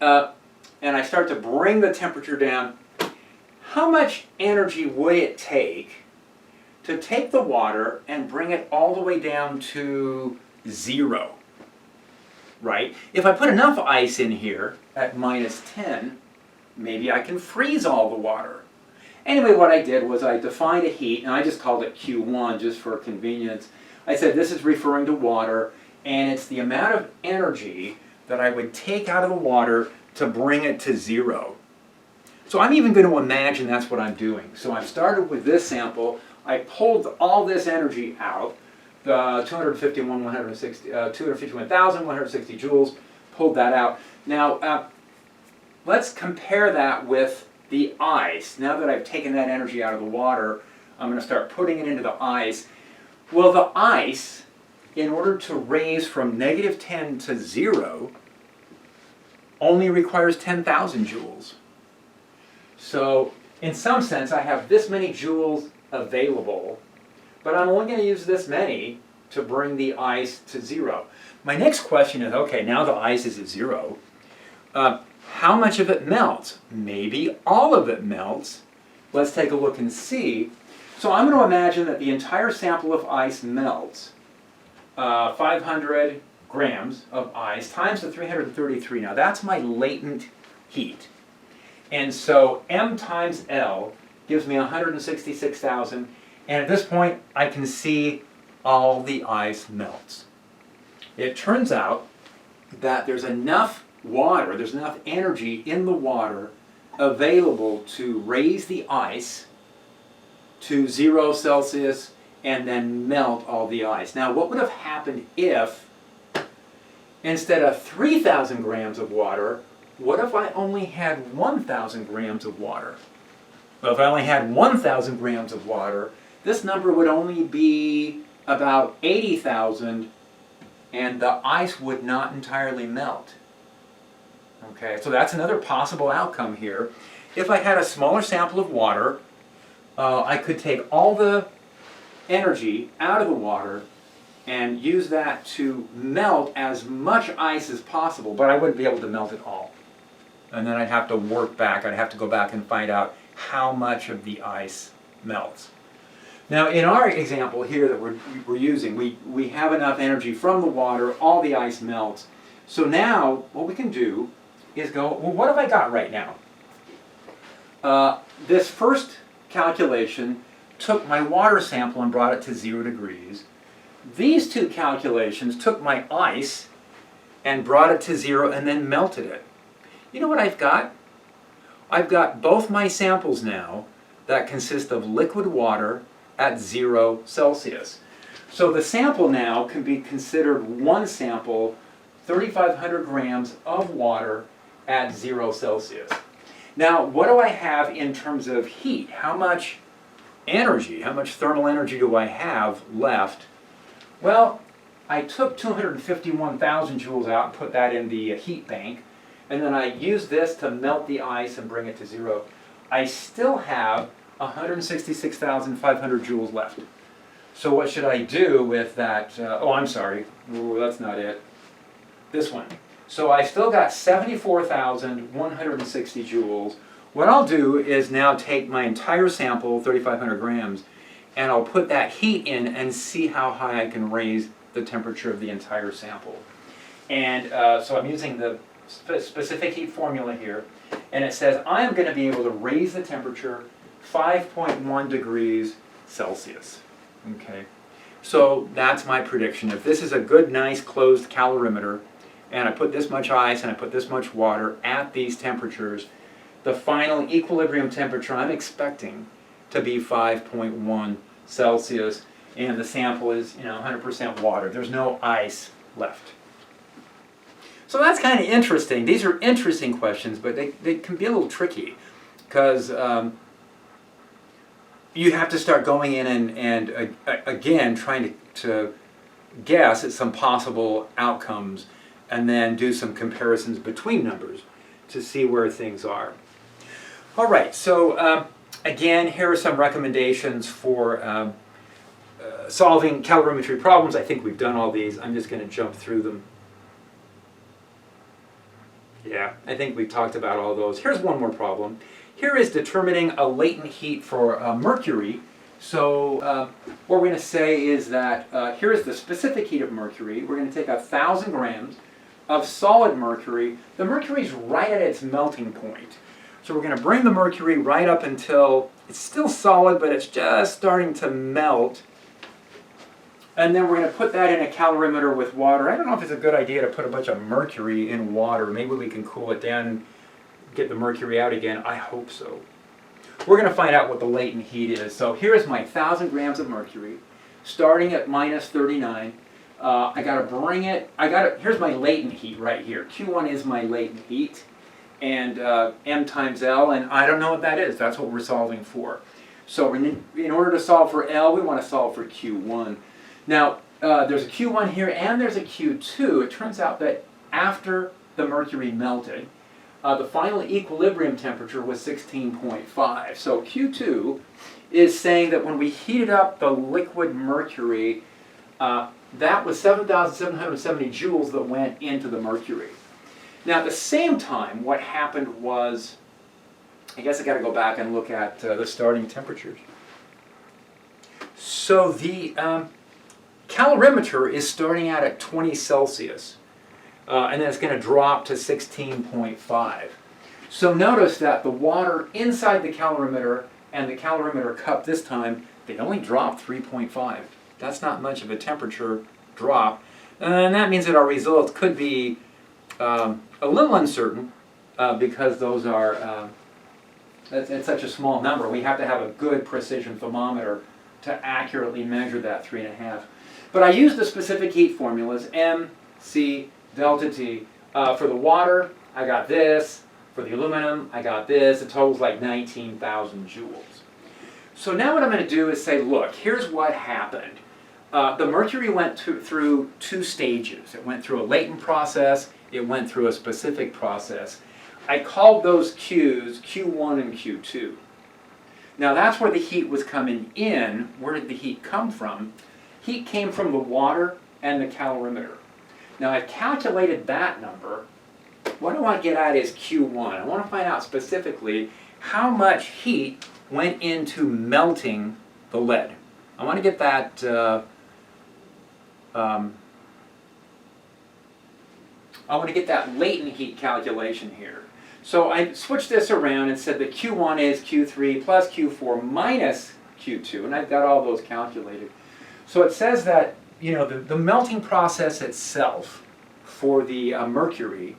and I start to bring the temperature down, how much energy would it take to take the water and bring it all the way down to 0, right? If I put enough ice in here at -10, maybe I can freeze all the water. Anyway, what I did was I defined a heat, and I just called it Q1 just for convenience. I said this is referring to water, and it's the amount of energy that I would take out of the water to bring it to 0. So I'm even going to imagine that's what I'm doing. So I've started with this sample. I pulled all this energy out, the 251,160 joules, pulled that out. Now, let's compare that with the ice, now that I've taken that energy out of the water, I'm going to start putting it into the ice. Well, the ice, in order to raise from -10 to 0, only requires 10,000 joules. So, in some sense, I have this many joules available, but I'm only going to use this many to bring the ice to 0. My next question is, okay, now the ice is at 0. How much of it melts? Maybe all of it melts. Let's take a look and see. So I'm going to imagine that the entire sample of ice melts. 500 grams of ice times the 333. Now that's my latent heat. And so M times L gives me 166,000. And at this point, I can see all the ice melts. It turns out that there's enough water, there's enough energy in the water available to raise the ice to 0 Celsius and then melt all the ice. Now, what would have happened if, instead of 3,000 grams of water, what if I only had 1,000 grams of water? Well, if I only had 1,000 grams of water, this number would only be about 80,000, and the ice would not entirely melt. Okay, so that's another possible outcome here. If I had a smaller sample of water, I could take all the energy out of the water and use that to melt as much ice as possible, but I wouldn't be able to melt it all. And then I'd have to work back. I'd have to go back and find out how much of the ice melts. Now, in our example here that we're using, we have enough energy from the water, all the ice melts. So now, what we can do is go, well, what have I got right now? This first calculation took my water sample and brought it to 0 degrees. These two calculations took my ice and brought it to 0 and then melted it. You know what I've got? I've got both my samples now that consist of liquid water at 0 Celsius. So the sample now can be considered one sample, 3,500 grams of water at 0 Celsius. Now, what do I have in terms of heat? How much energy, how much thermal energy do I have left? Well, I took 251,000 joules out and put that in the heat bank, and then I used this to melt the ice and bring it to 0. I still have 166,500 joules left. So what should I do with that? Oh, I'm sorry. Ooh, that's not it. This one. So I still got 74,160 joules. What I'll do is now take my entire sample, 3,500 grams, and I'll put that heat in and see how high I can raise the temperature of the entire sample. And so I'm using the specific heat formula here, and it says I am going to be able to raise the temperature 5.1 degrees Celsius. Okay, so that's my prediction. If this is a good, nice, closed calorimeter, and I put this much ice and I put this much water at these temperatures, the final equilibrium temperature I'm expecting to be 5.1 Celsius, and the sample is 100% water. There's no ice left. So that's kind of interesting. These are interesting questions, but they can be a little tricky because you have to start going in and again trying to guess at some possible outcomes and then do some comparisons between numbers to see where things are. All right, so again, here are some recommendations for solving calorimetry problems. I think we've done all these. I'm just going to jump through them. Yeah, I think we've talked about all those. Here's one more problem. Here is determining a latent heat for mercury. So what we're going to say is that here is the specific heat of mercury. We're going to take 1,000 grams of solid mercury. The mercury is right at its melting point. So we're going to bring the mercury right up until it's still solid, but it's just starting to melt. And then we're going to put that in a calorimeter with water. I don't know if it's a good idea to put a bunch of mercury in water. Maybe we can cool it down, get the mercury out again. I hope so. We're going to find out what the latent heat is. So here's my 1,000 grams of mercury, starting at minus 39. I got to bring it. Here's my latent heat right here. Q1 is my latent heat. and m times L, and I don't know what that is. That's what we're solving for. So in order to solve for L, we want to solve for Q1. Now, there's a Q1 here and there's a Q2. It turns out that after the mercury melted, the final equilibrium temperature was 16.5. So Q2 is saying that when we heated up the liquid mercury, that was 7,770 joules that went into the mercury. Now, at the same time, what happened was, I guess I got to go back and look at the starting temperatures. So the calorimeter is starting out at 20 Celsius, and then it's going to drop to 16.5. So notice that the water inside the calorimeter and the calorimeter cup this time, they only dropped 3.5. That's not much of a temperature drop, and that means that our results could be a little uncertain because those are it's such a small number. We have to have a good precision thermometer to accurately measure that 3.5. But I used the specific heat formulas, M, C, delta T. For the water, I got this. For the aluminum, I got this. It totals like 19,000 joules. So now what I'm going to do is say, look, here's what happened. The mercury went through two stages. It went through a latent process. It went through a specific process. I called those Qs Q1 and Q2. Now that's where the heat was coming in. Where did the heat come from? Heat came from the water and the calorimeter. Now I've calculated that number. What I want to get at is Q1. I want to find out specifically how much heat went into melting the lead. I want to get that latent heat calculation here. So I switched this around and said that Q1 is Q3 plus Q4 minus Q2, and I've got all those calculated. So it says that, you know, the melting process itself for the mercury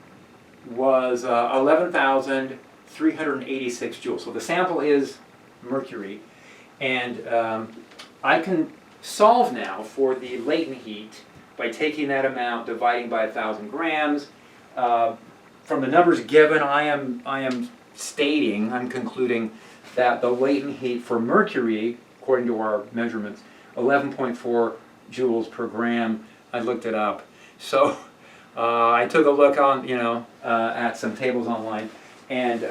was 11,386 joules. So the sample is mercury, and I can solve now for the latent heat by taking that amount, dividing by 1,000 grams. From the numbers given, I am stating, I'm concluding that the latent heat for mercury, according to our measurements, 11.4 joules per gram. I looked it up. So I took a look on, at some tables online, and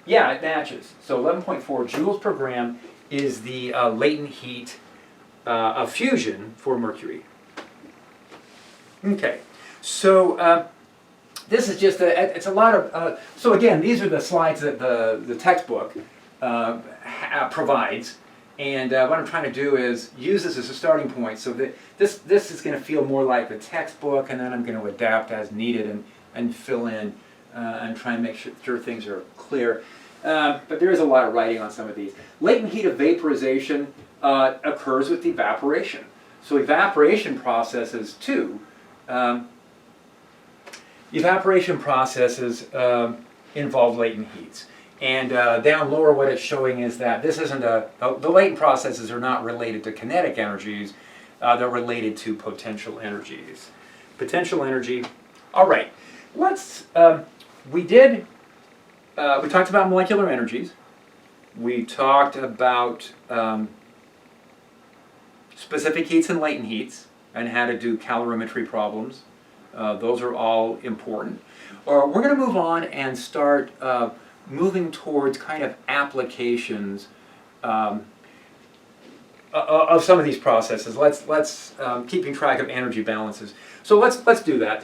yeah, it matches. So 11.4 joules per gram is the latent heat of fusion for mercury. Okay, so this is just it's a lot of, so again, these are the slides that the textbook provides, and what I'm trying to do is use this as a starting point so that this is going to feel more like the textbook, and then I'm going to adapt as needed and fill in and try and make sure things are clear. But there is a lot of writing on some of these. Latent heat of vaporization occurs with evaporation. So evaporation processes too. Evaporation processes involve latent heats. And down lower what it's showing is that this isn't the latent processes are not related to kinetic energies, they're related to potential energies. Potential energy, all right, let's, we talked about molecular energies, we talked about specific heats and latent heats, and how to do calorimetry problems. Those are all important. We're going to move on and start moving towards kind of applications of some of these processes. Let's keeping track of energy balances. So let's do that.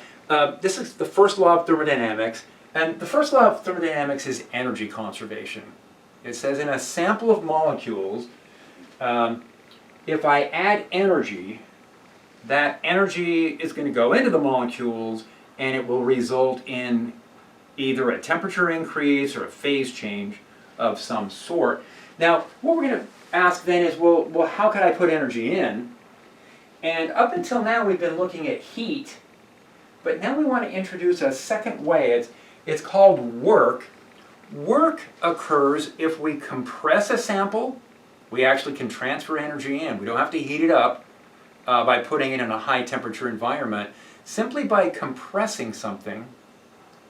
This is the first law of thermodynamics, and the first law of thermodynamics is energy conservation. It says in a sample of molecules, if I add energy, that energy is going to go into the molecules, and it will result in either a temperature increase or a phase change of some sort. Now, what we're going to ask then is, well, how could I put energy in? And up until now, we've been looking at heat, but now we want to introduce a second way. It's called work. Work occurs if we compress a sample. We actually can transfer energy in. We don't have to heat it up by putting it in a high temperature environment. Simply by compressing something,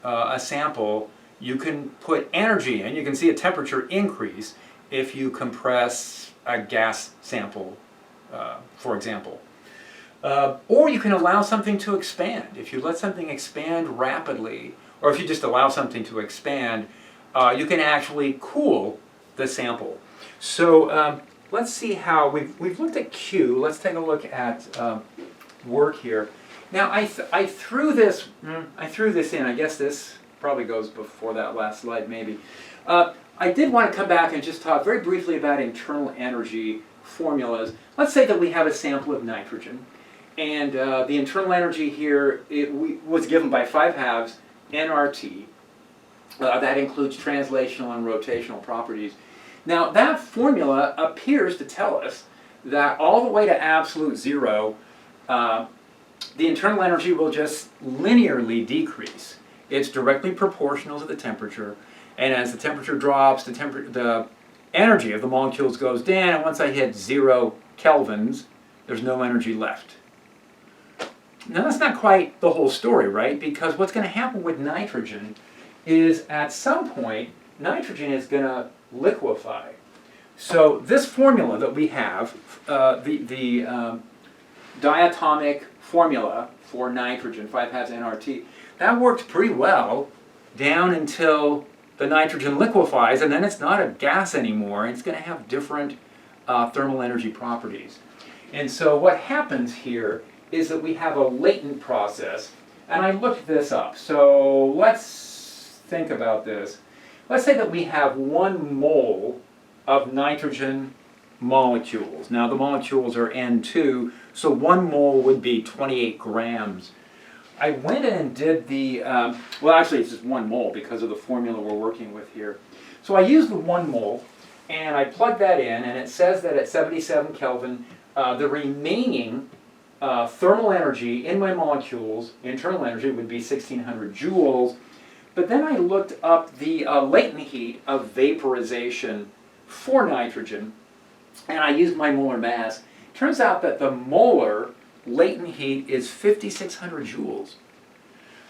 a sample, you can put energy in. You can see a temperature increase if you compress a gas sample, for example. Or you can allow something to expand. If you let something expand rapidly, or if you just allow something to expand, you can actually cool the sample. So let's see how we've looked at Q. Let's take a look at work here. Now I threw this in. I guess this probably goes before that last slide, maybe. I did want to come back and just talk very briefly about internal energy formulas. Let's say that we have a sample of nitrogen, and the internal energy here was given by 5/2 nRT. That includes translational and rotational properties. Now that formula appears to tell us that all the way to absolute zero, the internal energy will just linearly decrease. It's directly proportional to the temperature, and as the temperature drops, the energy of the molecules goes down, and once I hit 0 kelvins, there's no energy left. Now that's not quite the whole story, right? Because what's going to happen with nitrogen is at some point, nitrogen is going to liquefy. So this formula that we have, the diatomic formula for nitrogen, 5/2 nRT, that worked pretty well down until the nitrogen liquefies, and then it's not a gas anymore, and it's going to have different thermal energy properties. And so what happens here is that we have a latent process, and I looked this up. So let's think about this. Let's say that we have 1 mole of nitrogen molecules. Now the molecules are N2, so 1 mole would be 28 grams. I went in and did the, well actually it's just 1 mole because of the formula we're working with here. So I used the 1 mole and I plugged that in, and it says that at 77 Kelvin the remaining thermal energy in my molecules, internal energy, would be 1600 joules. But then I looked up the latent heat of vaporization for nitrogen, and I used my molar mass. Turns out that the molar latent heat is 5600 joules.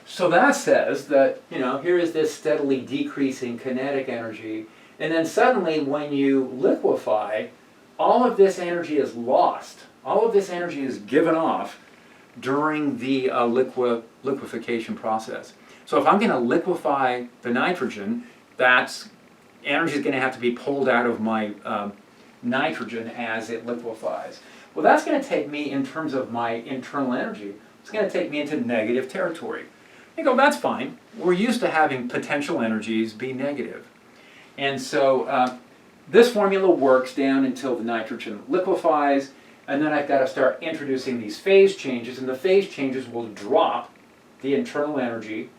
So that says that, here is this steadily decreasing kinetic energy, and then suddenly when you liquefy, all of this energy is lost. All of this energy is given off during the liquefaction process. So if I'm going to liquefy the nitrogen, that's energy is going to have to be pulled out of my nitrogen as it liquefies. Well, that's going to take me, in terms of my internal energy, it's going to take me into negative territory. You go, that's fine. We're used to having potential energies be negative. And so this formula works down until the nitrogen liquefies, and then I've got to start introducing these phase changes, and the phase changes will drop the internal energy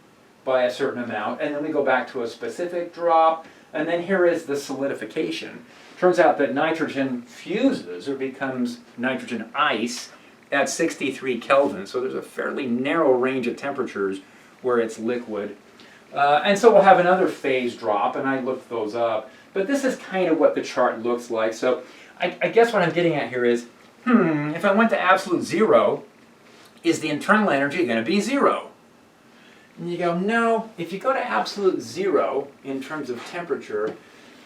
by a certain amount, and then we go back to a specific drop, and then here is the solidification. Turns out that nitrogen fuses or becomes nitrogen ice at 63 Kelvin, so there's a fairly narrow range of temperatures where it's liquid. And so we'll have another phase drop, and I looked those up, but this is kind of what the chart looks like. So I guess what I'm getting at here is, if I went to absolute zero, is the internal energy going to be zero? And you go, no, if you go to absolute zero in terms of temperature,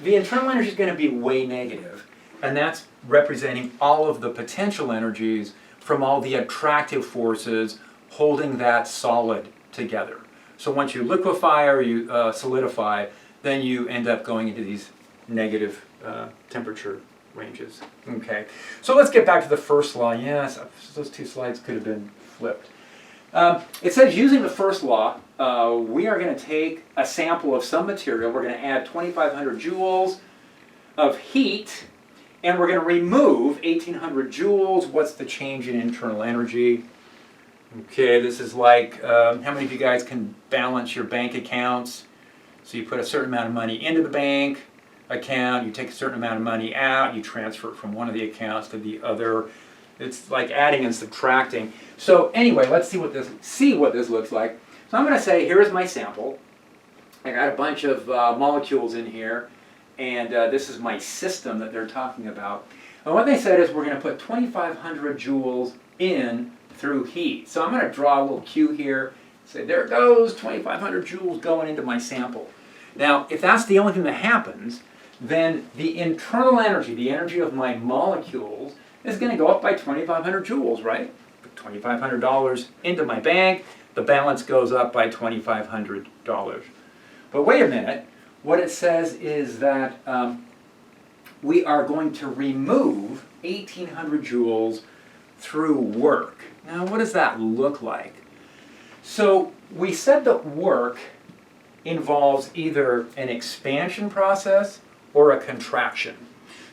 the internal energy is going to be way negative. And that's representing all of the potential energies from all the attractive forces holding that solid together. So once you liquefy or you solidify, then you end up going into these negative temperature ranges. Okay, so let's get back to the first law. Yes, those 2 slides could have been flipped. It says using the first law, we are going to take a sample of some material. We're going to add 2,500 joules of heat, and we're going to remove 1,800 joules. What's the change in internal energy? Okay, this is like, how many of you guys can balance your bank accounts? So you put a certain amount of money into the bank account, you take a certain amount of money out, you transfer it from one of the accounts to the other. It's like adding and subtracting. So anyway, let's see what this looks like. So I'm going to say, here is my sample. I got a bunch of molecules in here, and this is my system that they're talking about. And what they said is we're going to put 2,500 joules in through heat. So I'm going to draw a little Q here. Say, there it goes, 2,500 joules going into my sample. Now, if that's the only thing that happens, then the internal energy, the energy of my molecules, is going to go up by 2,500 joules, right? Put $2,500 into my bank, the balance goes up by $2,500. But wait a minute, what it says is that we are going to remove 1,800 joules through work. Now, what does that look like? So we said that work involves either an expansion process or a contraction.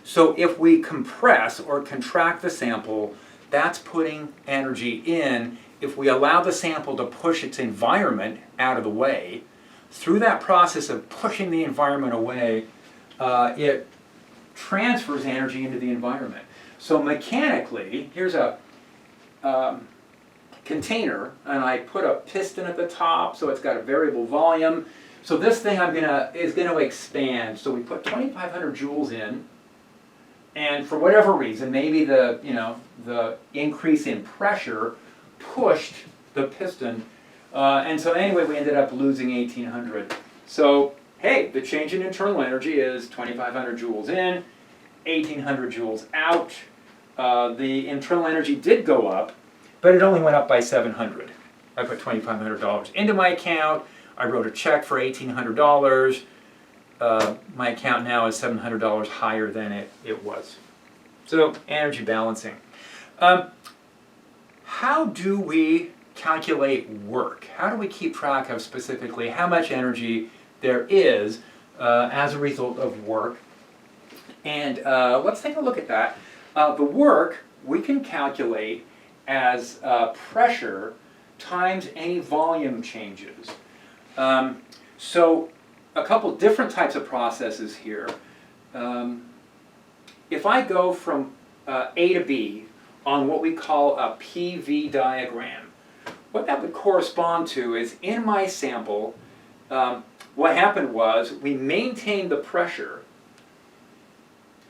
So if we compress or contract the sample, that's putting energy in. If we allow the sample to push its environment out of the way, through that process of pushing the environment away, it transfers energy into the environment. So mechanically, here's a container, and I put a piston at the top, so it's got a variable volume. So this thing is going to expand. So we put 2,500 joules in, and for whatever reason, maybe the increase in pressure pushed the piston, and so anyway, we ended up losing 1,800. So hey, the change in internal energy is 2,500 joules in, 1,800 joules out. The internal energy did go up, but it only went up by 700. I put $2,500 into my account. I wrote a check for $1,800. My account now is $700 higher than it was. So energy balancing. How do we calculate work? How do we keep track of specifically how much energy there is as a result of work? And let's take a look at that. The work we can calculate as pressure times any volume changes. So a couple different types of processes here. If I go from A to B on what we call a PV diagram, what that would correspond to is in my sample, what happened was we maintained the pressure,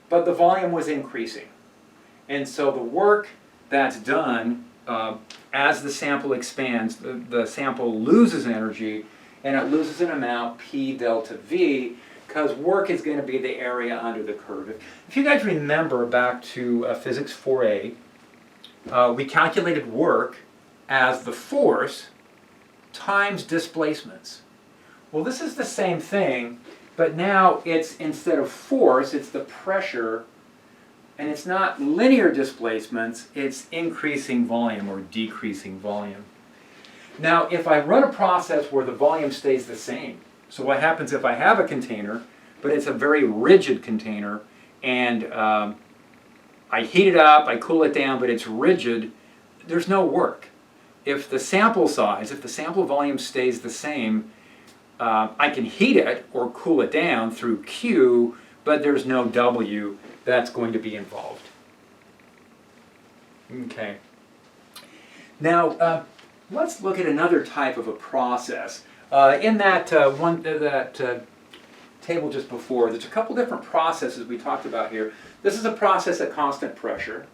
but the volume was increasing. And so the work that's done as the sample expands, the sample loses energy, and it loses an amount P delta V, because work is going to be the area under the curve. If you guys remember back to Physics 4A, we calculated work as the force times displacements. Well, this is the same thing, but now it's, instead of force, it's the pressure, and it's not linear displacements, it's increasing volume or decreasing volume. Now, if I run a process where the volume stays the same, so what happens if I have a container, but it's a very rigid container, and I heat it up, I cool it down, but it's rigid, there's no work. If the sample size, if the sample volume stays the same, I can heat it or cool it down through Q, but there's no W that's going to be involved. Okay. Now, let's look at another type of a process. In that table just before, there's a couple different processes we talked about here. This is a process at constant pressure.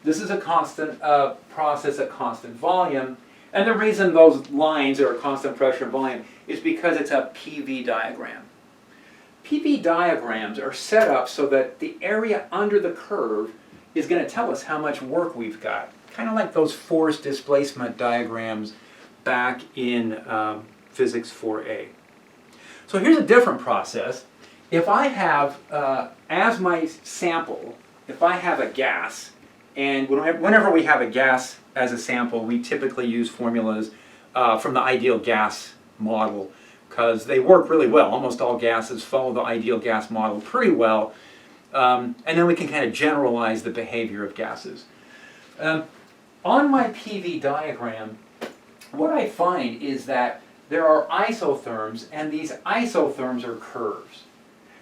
This is a constant process at constant volume. And the reason those lines are constant pressure and volume is because it's a PV diagram. PV diagrams are set up so that the area under the curve is going to tell us how much work we've got. Kind of like those force displacement diagrams back in Physics 4A. So here's a different process. If I have, as my sample, if I have a gas, and whenever we have a gas as a sample, we typically use formulas from the ideal gas model, because they work really well. Almost all gases follow the ideal gas model pretty well. And then we can kind of generalize the behavior of gases. On my PV diagram, what I find is that there are isotherms, and these isotherms are curves.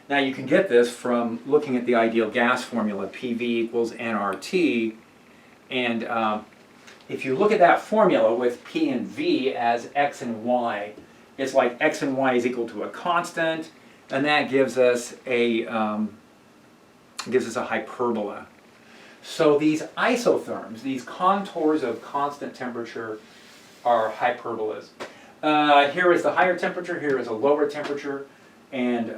Now you can get this from looking at the ideal gas formula, PV equals nRT, and if you look at that formula with P and V as x and y, it's like x and y is equal to a constant, and that gives us a hyperbola. So these isotherms, these contours of constant temperature, are hyperbolas. Here is the higher temperature, here is a lower temperature, and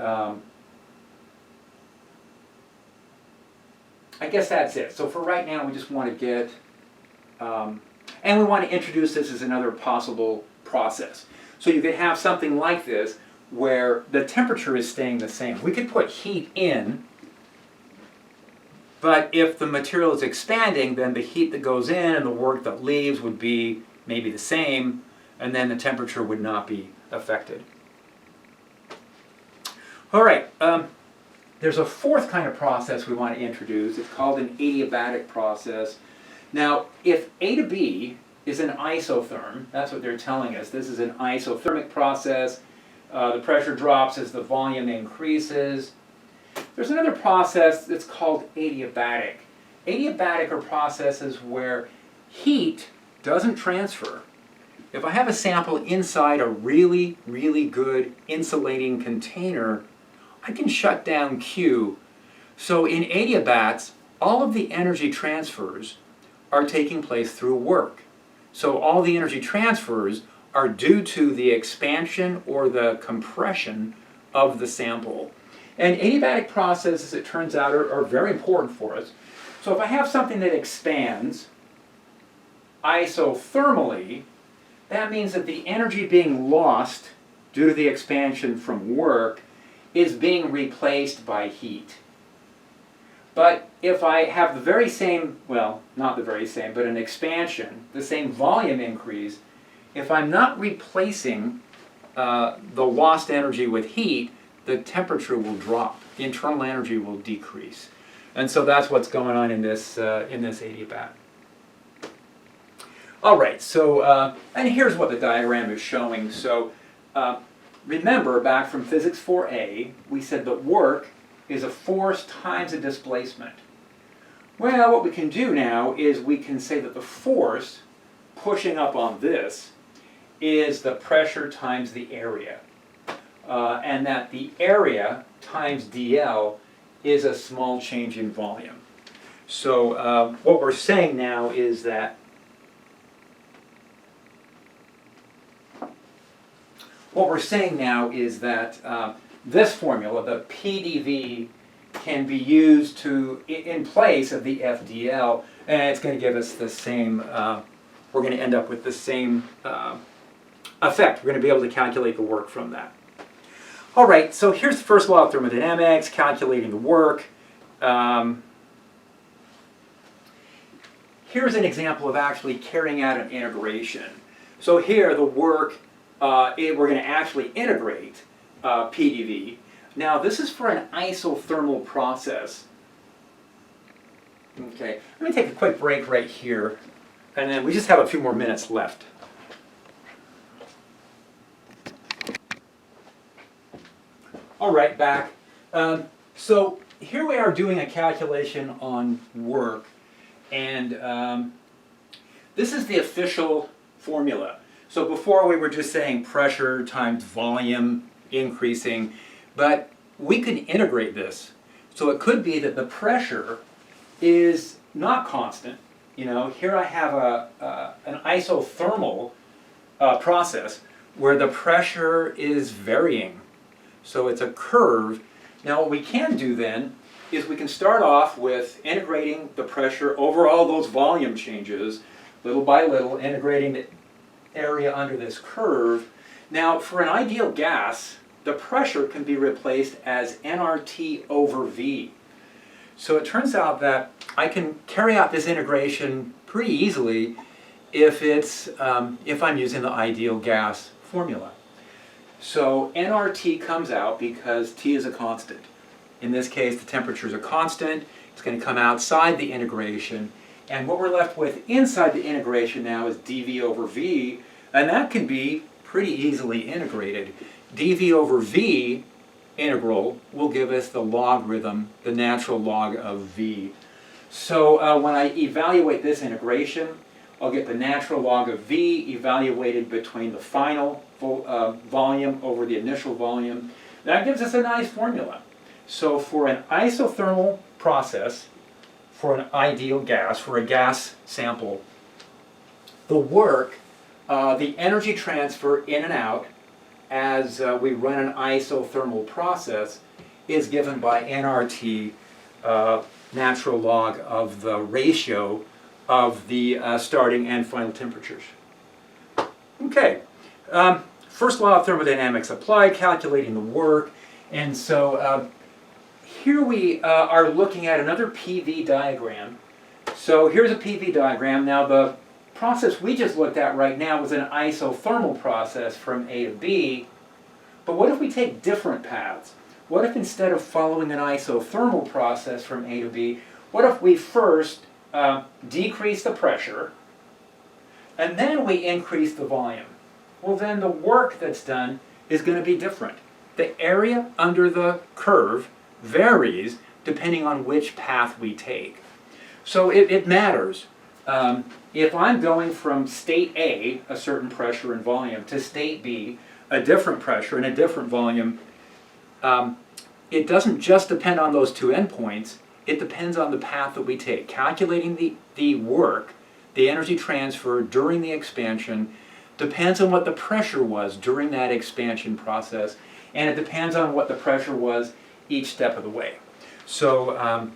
I guess that's it. So for right now, we just want to get, and we want to introduce this as another possible process. So you could have something like this where the temperature is staying the same. We could put heat in, but if the material is expanding, then the heat that goes in and the work that leaves would be maybe the same, and then the temperature would not be affected. All right, there's a fourth kind of process we want to introduce. It's called an adiabatic process. Now, if A to B is an isotherm, that's what they're telling us. This is an isothermic process. The pressure drops as the volume increases. There's another process that's called adiabatic. Adiabatic are processes where heat doesn't transfer. If I have a sample inside a really, really good insulating container, I can shut down Q. So in adiabats, all of the energy transfers are taking place through work. So all the energy transfers are due to the expansion or the compression of the sample. And adiabatic processes, it turns out, are very important for us. So if I have something that expands isothermally, that means that the energy being lost due to the expansion from work is being replaced by heat. But if I have the very same, well, not the very same, but an expansion, the same volume increase, if I'm not replacing the lost energy with heat, the temperature will drop. The internal energy will decrease. And so that's what's going on in this adiabat. All right, so, and here's what the diagram is showing. So remember, back from Physics 4a, we said that work is a force times a displacement. Well, what we can do now is we can say that the force pushing up on this is the pressure times the area. And that the area times dl is a small change in volume. So what we're saying now is that this formula, the PdV, can be used in place of the FdL, and it's going to give us the same, we're going to end up with the same effect. We're going to be able to calculate the work from that. All right, so here's the first law of thermodynamics, calculating the work. Here's an example of actually carrying out an integration. So here, the work, we're going to actually integrate PdV. Now, this is for an isothermal process. Okay, let me take a quick break right here, and then we just have a few more minutes left. All right, back. So here we are doing a calculation on work, and this is the official formula. So before we were just saying pressure times volume increasing, but we can integrate this. So it could be that the pressure is not constant. You know, here I have an isothermal process where the pressure is varying. So it's a curve. Now what we can do then is we can start off with integrating the pressure over all those volume changes, little by little, integrating the area under this curve. Now for an ideal gas, the pressure can be replaced as nRT over V. So it turns out that I can carry out this integration pretty easily if I'm using the ideal gas formula. So nRT comes out because T is a constant. In this case, the temperature is a constant. It's going to come outside the integration. And what we're left with inside the integration now is dV over V, and that can be pretty easily integrated. dV over V integral will give us the logarithm, the natural log of V. So when I evaluate this integration, I'll get the natural log of V evaluated between the final volume over the initial volume. That gives us a nice formula. So for an isothermal process, for an ideal gas, for a gas sample, the work the energy transfer in and out as we run an isothermal process is given by nRT, natural log of the ratio of the starting and final temperatures. Okay, first law of thermodynamics applied, calculating the work, and so here we are looking at another PV diagram. So here's a PV diagram. Now the process we just looked at right now was an isothermal process from A to B, but what if we take different paths? What if instead of following an isothermal process from A to B, what if we first decrease the pressure and then we increase the volume? Well, then the work that's done is going to be different. The area under the curve varies depending on which path we take. So it matters. If I'm going from state A, a certain pressure and volume, to state B, a different pressure and a different volume, it doesn't just depend on those two endpoints, it depends on the path that we take. Calculating the work, the energy transfer during the expansion, depends on what the pressure was during that expansion process, and it depends on what the pressure was each step of the way. So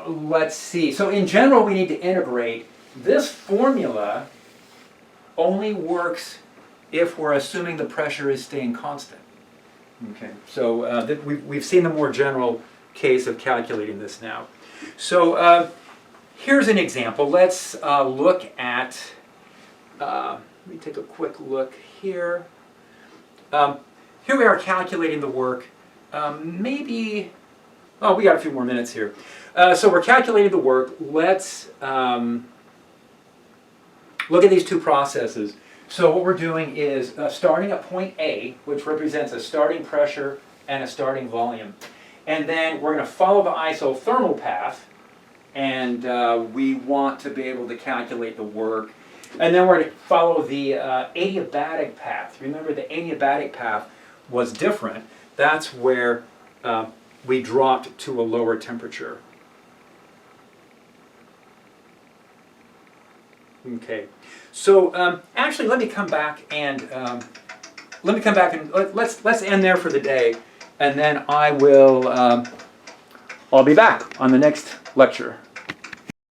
let's see. So in general, we need to integrate. This formula only works if we're assuming the pressure is staying constant. Okay. So we've seen the more general case of calculating this now. So here's an example. Let's look at, let me take a quick look here. Here we are calculating the work. Maybe, oh, we got a few more minutes here. So we're calculating the work. Let's look at these two processes. So what we're doing is starting at point A, which represents a starting pressure and a starting volume. And then we're going to follow the isothermal path, and we want to be able to calculate the work. And then we're going to follow the adiabatic path. Remember, the adiabatic path was different. That's where we dropped to a lower temperature. Okay, so actually, let me come back and let's end there for the day, and then I'll be back on the next lecture.